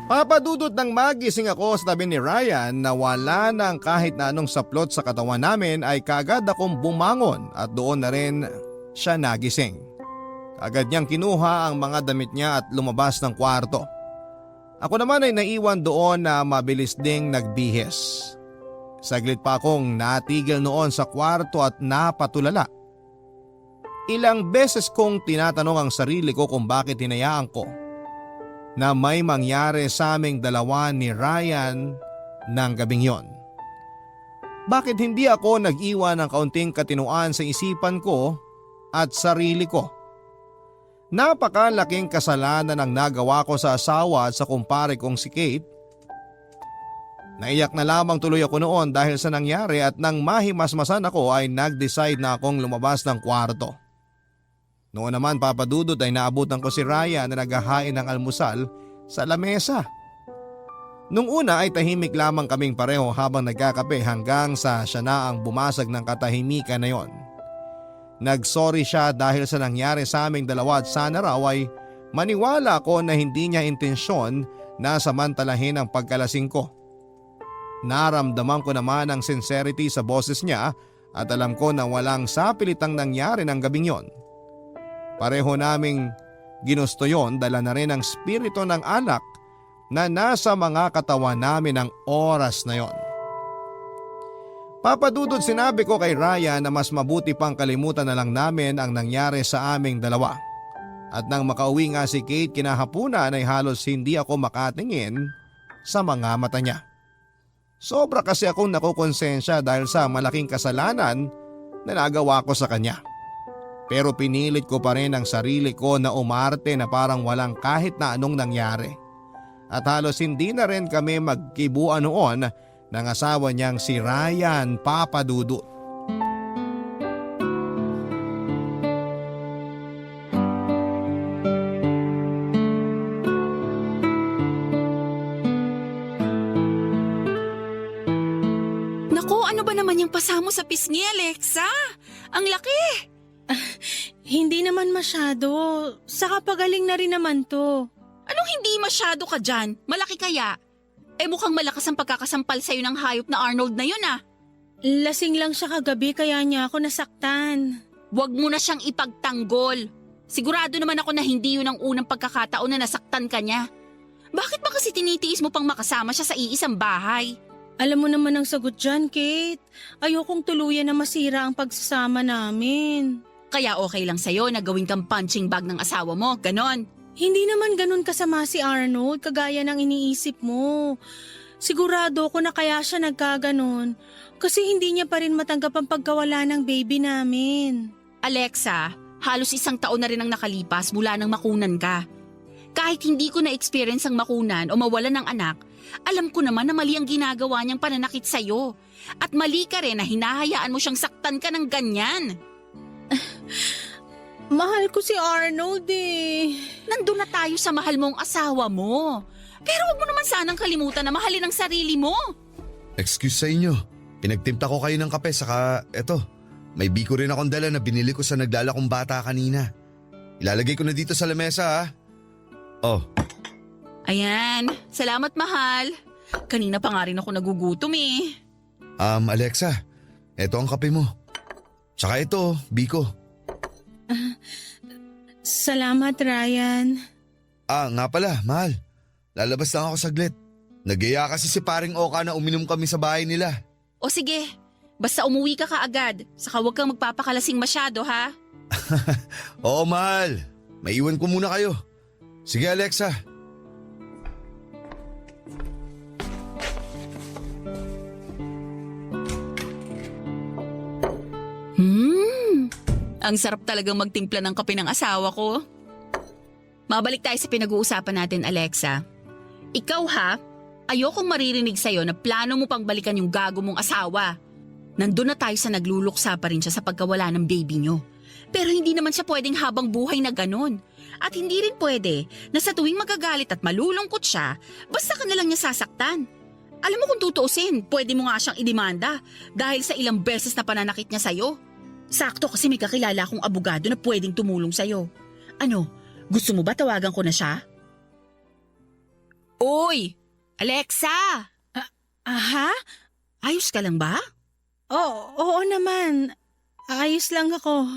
Papadudot ng magising ako sa tabi ni Ryan na wala nang kahit na anong saplot sa katawan namin ay kaagad akong bumangon at doon na rin siya nagising. Agad niyang kinuha ang mga damit niya at lumabas ng kwarto. Ako naman ay naiwan doon na mabilis ding nagbihis. Saglit pa akong natigil noon sa kwarto at napatulala. Ilang beses kong tinatanong ang sarili ko kung bakit hinayaan ko na may mangyari sa aming dalawa ni Ryan ng gabing yon. Bakit hindi ako nag-iwan ng kaunting katinuan sa isipan ko at sarili ko? Napakalaking kasalanan ang nagawa ko sa asawa at sa kumpare kong si Kate. Naiyak na lamang tuloy ako noon dahil sa nangyari at nang mahimasmasan ako ay nag-decide na akong lumabas ng kwarto. Noon naman Papadudot ay naabutan ko si Ryan na naghahain ng almusal sa lamesa. Nung una ay tahimik lamang kaming pareho habang nagkakape hanggang sa siya na ang bumasag ng katahimikan na yon. Nagsorry siya dahil sa nangyari sa aming dalawa at sana raw ay maniwala ko na hindi niya intensyon na samantalahin ang pagkalasing ko. Naramdaman ko naman ang sincerity sa boses niya at alam ko na walang sapilitang nangyari ng gabing yon. Pareho naming ginusto yon, dala na rin ang spirito ng anak na nasa mga katawan namin ng oras na yon. Papadudod, sinabi ko kay Ryan na mas mabuti pang kalimutan na lang namin ang nangyari sa aming dalawa. At nang makauwi nga si Kate kinahapunan ay halos hindi ako makatingin sa mga mata niya. Sobra kasi akong nakukonsensya dahil sa malaking kasalanan na nagawa ko sa kanya. Pero pinilit ko pa rin ang sarili ko na umarte na parang walang kahit na anong nangyari. At halos hindi na rin kami magkibuan noon ng asawa niyang si Ryan, Papa Dudut. Naku, ano ba naman yung pasamo sa pisngi, Alexa? Ang laki! Hindi naman masyado. Saka pagaling na rin naman to. Anong hindi masyado ka dyan? Malaki kaya? Mukhang malakas ang pagkakasampal sa'yo ng hayop na Arnold na yun ah. Lasing lang siya kagabi kaya niya ako nasaktan. Huwag mo na siyang ipagtanggol. Sigurado naman ako na hindi yun ang unang pagkakataon na nasaktan ka niya. Bakit ba kasi tinitiis mo pang makasama siya sa iisang bahay? Alam mo naman ang sagot dyan, Kate. Ayokong tuluyan na masira ang pagsasama namin. Kaya okay lang sa'yo na gawin kang punching bag ng asawa mo, ganon. Hindi naman ganun kasama si Arnold kagaya ng iniisip mo. Sigurado ko na kaya siya nagkaganon kasi hindi niya pa rin matanggap ang pagkawala ng baby namin. Alexa, halos 1 taon na rin ang nakalipas mula nang makunan ka. Kahit hindi ko na-experience ang makunan o mawalan ng anak, alam ko naman na mali ang ginagawa niyang pananakit sa'yo. At mali ka rin na hinahayaan mo siyang saktan ka ng ganyan. Mahal ko si Arnold eh. Nandun na tayo sa mahal mong asawa mo. Pero wag mo naman sanang kalimutan na mahalin ang sarili mo. Excuse sa inyo. Pinagtimpta ko kayo ng kape saka eto. May biko rin akong dala na binili ko sa naglalakong bata kanina. Ilalagay ko na dito sa lamesa ha. Oh. Ayan, salamat mahal. Kanina pa nga rin ako nagugutom eh. Alexa, eto ang kape mo. Tsaka ito, biko. Salamat, Ryan. Nga pala, mahal. Lalabas lang ako saglit. Nagaya kasi si paring Oka na uminom kami sa bahay nila. O sige, basta umuwi ka kaagad. Saka huwag kang magpapakalasing masyado ha. Oo, mahal. Maiwan ko muna kayo. Sige, Alexa. Ang sarap talagang magtimpla ng kape ng asawa ko. Mabalik tayo sa pinag-uusapan natin, Alexa. Ikaw ha, ayokong maririnig sa'yo na plano mo pang balikan yung gago mong asawa. Nandun na tayo sa nagluluksa pa rin siya sa pagkawala ng baby nyo. Pero hindi naman siya pwedeng habang buhay na ganun. At hindi rin pwede na sa tuwing magagalit at malulungkot siya, basta ka na lang niya sasaktan. Alam mo kung tutuusin, pwede mo nga siyang idemanda dahil sa ilang beses na pananakit niya sa'yo. Sakto kasi may kakilala akong abogado na pwedeng tumulong sa'yo. Ano, gusto mo ba tawagan ko na siya? Uy! Alexa! Aha? Ayos ka lang ba? Oo naman. Ayos lang ako.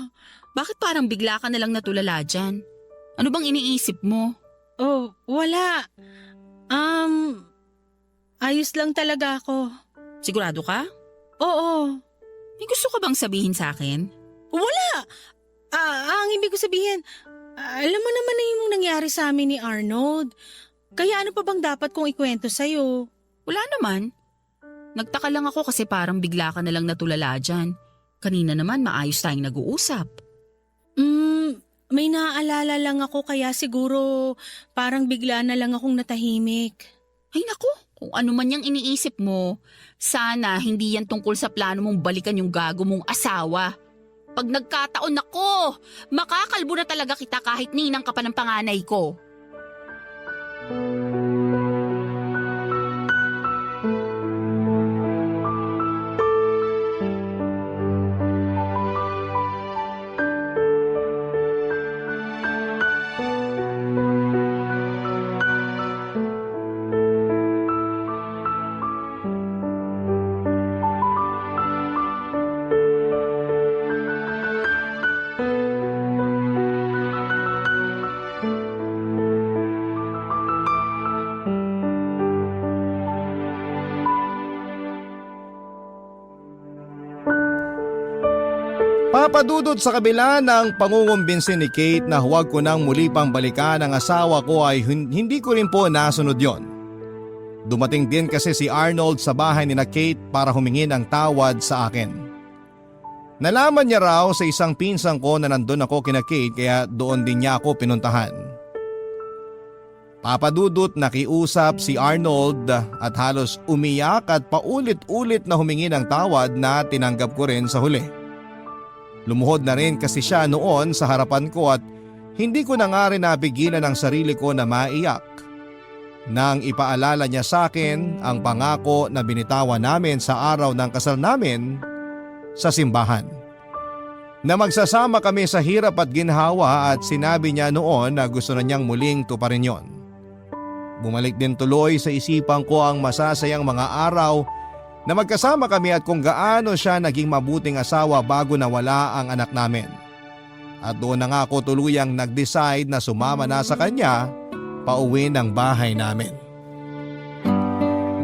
Bakit parang bigla ka na lang natulala dyan? Ano bang iniisip mo? Oh, wala. Ayos lang talaga ako. Sigurado ka? Oo. May gusto ka bang sabihin sa akin? Wala! Ang ibig ko sabihin, alam mo naman na yung nangyari sa amin ni Arnold. Kaya ano pa bang dapat kong ikwento sa'yo? Wala naman. Nagtaka lang ako kasi parang bigla ka na lang natulala dyan. Kanina naman maayos tayong nag-uusap. May naaalala lang ako kaya siguro parang bigla na lang akong natahimik. Ay naku, kung ano man yung iniisip mo, sana hindi yan tungkol sa plano mong balikan yung gago mong asawa. Pag nagkataon ako, makakalbo na talaga kita kahit ninang ka pa ng panganay ko. Papadudot sa kabila ng pangungumbinsin ni Kate na huwag ko nang muli pang balikan ang asawa ko ay hindi ko rin po nasunod yon. Dumating din kasi si Arnold sa bahay ni na Kate para humingi ng tawad sa akin. Nalaman niya raw sa isang pinsang ko na nandun ako kina Kate kaya doon din niya ako pinuntahan. Papadudot nakiusap si Arnold at halos umiyak at paulit-ulit na humingi ng tawad na tinanggap ko rin sa huli. Lumuhod na rin kasi siya noon sa harapan ko at hindi ko na nga rin napigilan ang sarili ko na maiyak. Nang ipaalala niya sa akin ang pangako na binitawan namin sa araw ng kasal namin sa simbahan. Na magsasama kami sa hirap at ginhawa at sinabi niya noon na gusto na niyang muling tuparin yon. Bumalik din tuloy sa isipan ko ang masasayang mga araw na magkasama kami at kung gaano siya naging mabuting asawa bago nawala ang anak namin. At doon na nga ako tuluyang nag-decide na sumama na sa kanya pauwi ng bahay namin.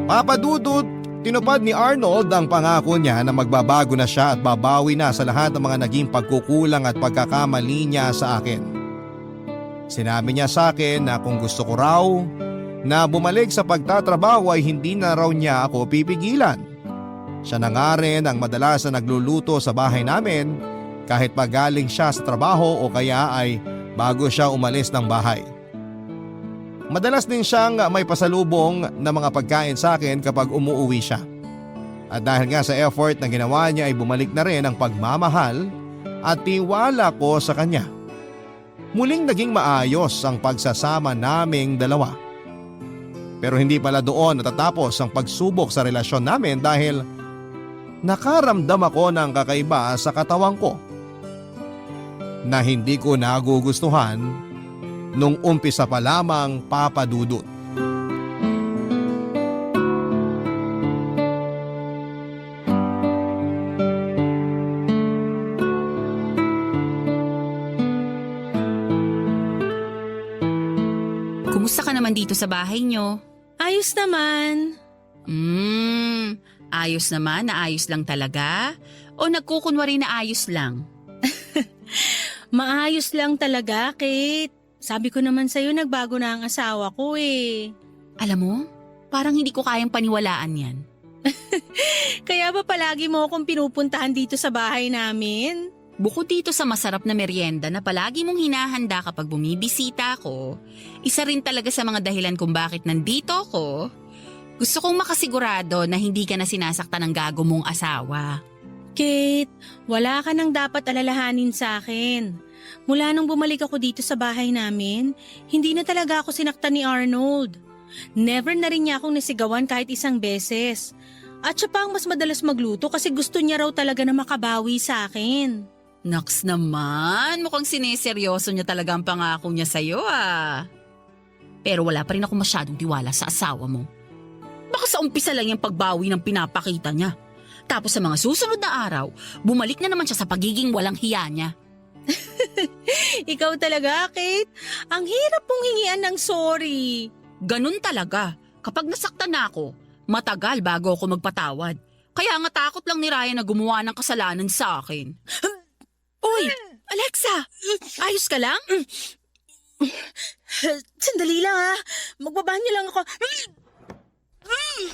Papadudot, tinupad ni Arnold ang pangako niya na magbabago na siya at babawi na sa lahat ng mga naging pagkukulang at pagkakamali niya sa akin. Sinabi niya sa akin na kung gusto ko raw na bumalik sa pagtatrabaho ay hindi na raw niya ako pipigilan. Siya na nga rin ang madalas na nagluluto sa bahay namin kahit pagaling siya sa trabaho o kaya ay bago siya umalis ng bahay. Madalas din siyang may pasalubong na mga pagkain sa akin kapag umuuwi siya. At dahil nga sa effort na ginawa niya ay bumalik na rin ang pagmamahal at tiwala ko sa kanya. Muling naging maayos ang pagsasama naming dalawa. Pero hindi pala doon natatapos ang pagsubok sa relasyon namin dahil nakaramdam ako ng kakaiba sa katawan ko na hindi ko nagugustuhan nung umpisa pa lamang, Papadudot. Kumusta ka naman dito sa bahay nyo? Ayos naman. Ayos naman na ayos lang talaga? O nagkukunwari na ayos lang? Maayos lang talaga, Kate. Sabi ko naman sa'yo, nagbago na ang asawa ko eh. Alam mo, parang hindi ko kayang paniwalaan yan. Kaya ba palagi mo akong pinupuntahan dito sa bahay namin? Bukod dito sa masarap na merienda na palagi mong hinahanda kapag bumibisita ako, isa rin talaga sa mga dahilan kung bakit nandito ako, gusto kong makasigurado na hindi ka na sinasaktan ng gago mong asawa. Kate, wala ka nang dapat alalahanin sa akin. Mula nung bumalik ako dito sa bahay namin, hindi na talaga ako sinaktan ni Arnold. Never na rin niya akong nasigawan kahit isang beses. At siya pa ang mas madalas magluto kasi gusto niya raw talaga na makabawi sa akin. Naks naman, mukhang sineseryoso niya talaga ang pangako niya sa'yo ah. Pero wala pa rin ako masyadong tiwala sa asawa mo. Baka sa umpisa lang yung pagbawi ng pinapakita niya. Tapos sa mga susunod na araw, bumalik na naman siya sa pagiging walang hiya niya. Ikaw talaga, Kate. Ang hirap mong hingian ng sorry. Ganun talaga. Kapag nasaktan na ako, matagal bago ako magpatawad. Kaya nga takot lang ni Ryan na gumawa ng kasalanan sa akin. Uy, Alexa! Ayos ka lang? Sandali lang ha. Magbabanyo lang ako. Uy!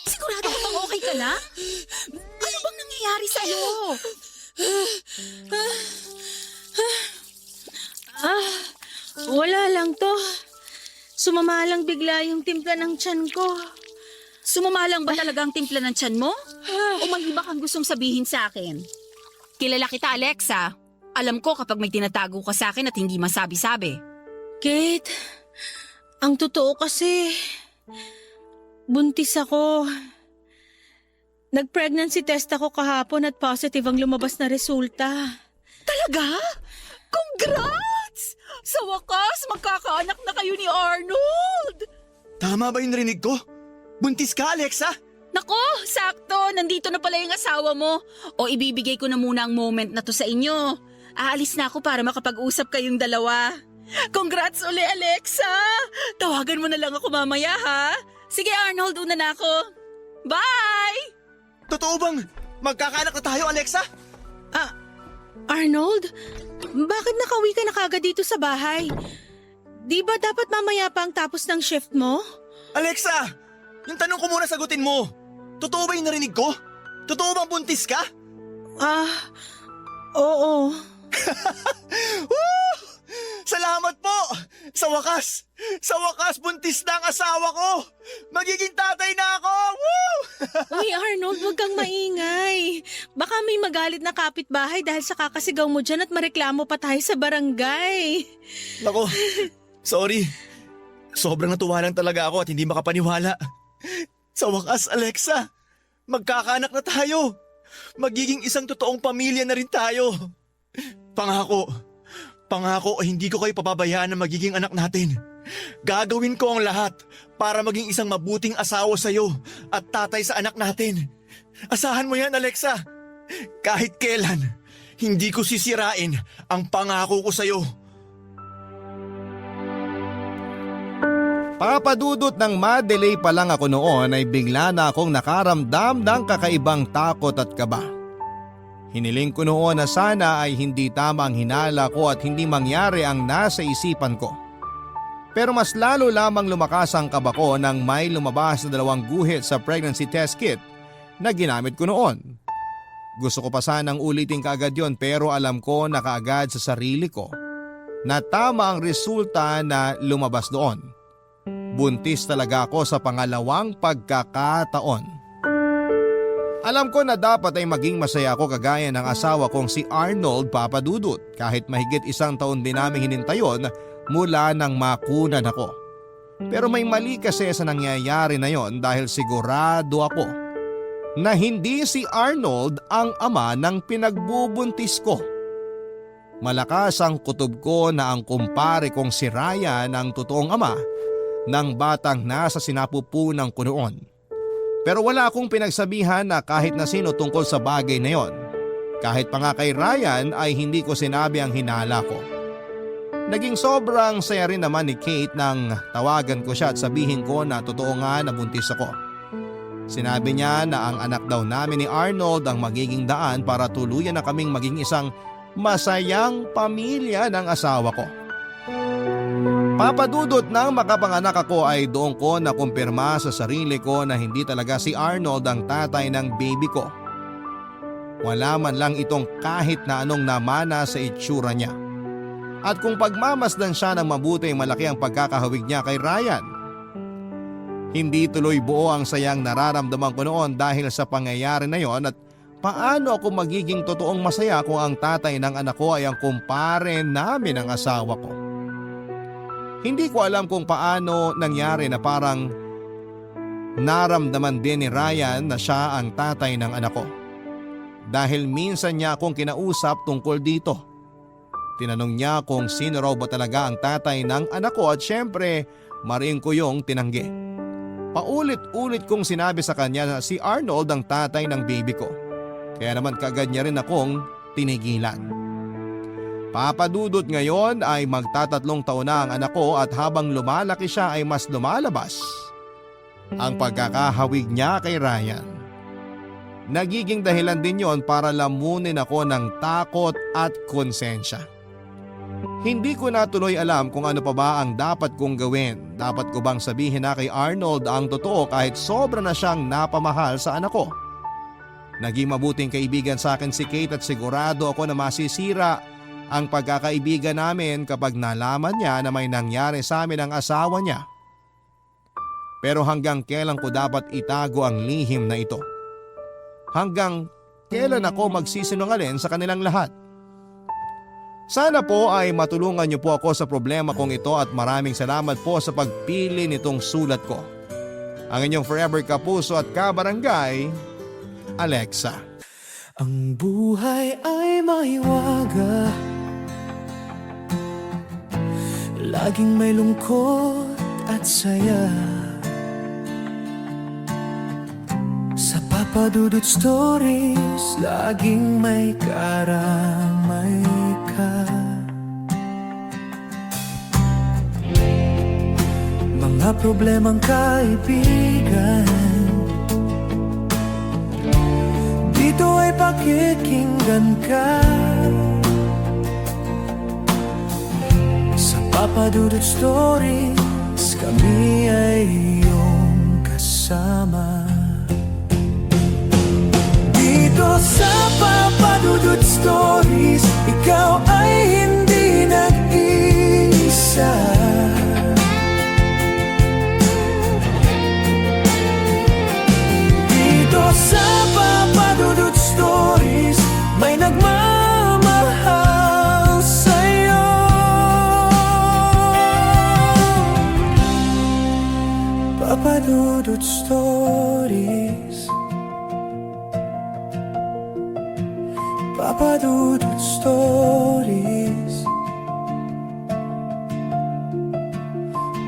Sigurado ka bang okay ka lang? Ano bang nangyayari sa'yo? Wala lang to. Sumama lang bigla yung timpla ng tiyan ko. Sumama lang ba talaga ang timpla ng tiyan mo? O may iba kang gustong sabihin sa akin? Kilala kita, Alexa. Alam ko kapag may tinatago ka sa akin at hindi masabi-sabi. Kate, ang totoo kasi, buntis ako. Nag-pregnancy test ako kahapon at positive ang lumabas na resulta. Talaga? Congrats! Sa wakas, magkakaanak na kayo ni Arnold! Tama ba yung narinig ko? Buntis ka, Alexa? Nako, sakto. Nandito na pala yung asawa mo. O ibibigay ko na muna ang moment na to sa inyo. Aalis na ako para makapag-usap kayong dalawa. Congrats uli, Alexa! Tawagan mo na lang ako mamaya, ha? Sige, Arnold, una na ako. Bye! Totoo bang magkakaanak na tayo, Alexa? Arnold, bakit nakauwi ka na kagad dito sa bahay? Di ba dapat mamaya pa ang tapos ng shift mo? Alexa! Yung tanong ko muna sagutin mo. Totoo ba yung narinig ko? Totoo bang buntis ka? Oo. Woo! Salamat po! Sa wakas buntis na ang asawa ko! Magiging tatay na ako! Woo! Uy, Arnold, huwag kang maingay. Baka may magalit na kapitbahay dahil sa kakasigaw mo dyan at mareklamo pa tayo sa barangay. Nako, sorry. Sobrang natuwa lang talaga ako at hindi makapaniwala. Sa wakas, Alexa, magkakaanak na tayo. Magiging isang totoong pamilya na rin tayo. Pangako, hindi ko kayo pababayaan na magiging anak natin. Gagawin ko ang lahat para maging isang mabuting asawa sa'yo at tatay sa anak natin. Asahan mo yan, Alexa. Kahit kailan, hindi ko sisirain ang pangako ko sa'yo. Papadudot ng ma-delay pa lang ako noon ay bigla na akong nakaramdam ng kakaibang takot at kaba. Hiniling ko noon na sana ay hindi tama ang hinala ko at hindi mangyari ang nasa isipan ko. Pero mas lalo lamang lumakas ang kaba ko nang may lumabas na 2 guhit sa pregnancy test kit na ginamit ko noon. Gusto ko pa sanang ulitin kaagad yon pero alam ko na kaagad sa sarili ko na tama ang resulta na lumabas doon. Buntis talaga ako sa pangalawang pagkakataon. Alam ko na dapat ay maging masaya ako kagaya ng asawa kong si Arnold Papadudut kahit mahigit 1 taon din namin hinintayon mula nang makunan ako. Pero may mali kasi sa nangyayari na yon dahil sigurado ako na hindi si Arnold ang ama ng pinagbubuntis ko. Malakas ang kutob ko na ang kumpare kong si Ryan ang totoong ama ng batang nasa sinapupunan ko noon. Pero wala akong pinagsabihan na kahit na sino tungkol sa bagay na yon. Kahit pa nga kay Ryan ay hindi ko sinabi ang hinala ko. Naging sobrang saya rin naman ni Kate nang tawagan ko siya at sabihin ko na totoo nga na buntis ako. Sinabi niya na ang anak daw namin ni Arnold ang magiging daan para tuluyan na kaming maging isang masayang pamilya ng asawa ko. Papadudot nang makapanganak ako ay doon ko nakumpirma sa sarili ko na hindi talaga si Arnold ang tatay ng baby ko. Wala man lang itong kahit na anong namana sa itsura niya. At kung pagmamasdan siya ng mabuti malaki ang pagkakahawig niya kay Ryan. Hindi tuloy buo ang sayang nararamdaman ko noon dahil sa pangyayari na yon at paano ako magiging totoong masaya kung ang tatay ng anak ko ay ang kumpare namin ng asawa ko. Hindi ko alam kung paano nangyari na parang naramdaman din ni Ryan na siya ang tatay ng anak ko. Dahil minsan niya akong kinausap tungkol dito. Tinanong niya kung sino raw ba talaga ang tatay ng anak ko at syempre maring ko yung tinanggi. Paulit-ulit kong sinabi sa kanya na si Arnold ang tatay ng baby ko. Kaya naman kaagad niya rin akong tinigilan. Papadudot ngayon ay magta3 taon na ang anak ko at habang lumalaki siya ay mas lumalabas ang pagkakahawig niya kay Ryan. Nagiging dahilan din yon para lamunin ako ng takot at konsensya. Hindi ko na tuloy alam kung ano pa ba ang dapat kong gawin. Dapat ko bang sabihin na kay Arnold ang totoo kahit sobra na siyang napamahal sa anak ko? Naging mabuting kaibigan sa akin si Kate at sigurado ako na masisira ang pagkakaibigan namin kapag nalaman niya na may nangyari sa amin ang asawa niya. Pero hanggang kailan ko dapat itago ang lihim na ito? Hanggang kailan ako magsisinungaling sa kanilang lahat? Sana po ay matulungan niyo po ako sa problema kong ito at maraming salamat po sa pagpili nitong sulat ko. Ang inyong forever kapuso at kabarangay, Alexa. Ang buhay ay maiwaga, laging may lungkot at saya. Sa Papadudut Stories, laging may karamay ka. Mga problemang kaibigan, Dito ay pakikinggan ka sa Papa Dudut Stories. Kami ay iyong kasama dito sa Papa Dudut Stories. Ikaw ay hindi nag-iisa. Dito sa Papa Dudut Stories, may nagmamahal sa'yo. Papa Dudut Stories, Papa Dudut Stories,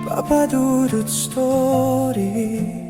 Papa Dudut Stories.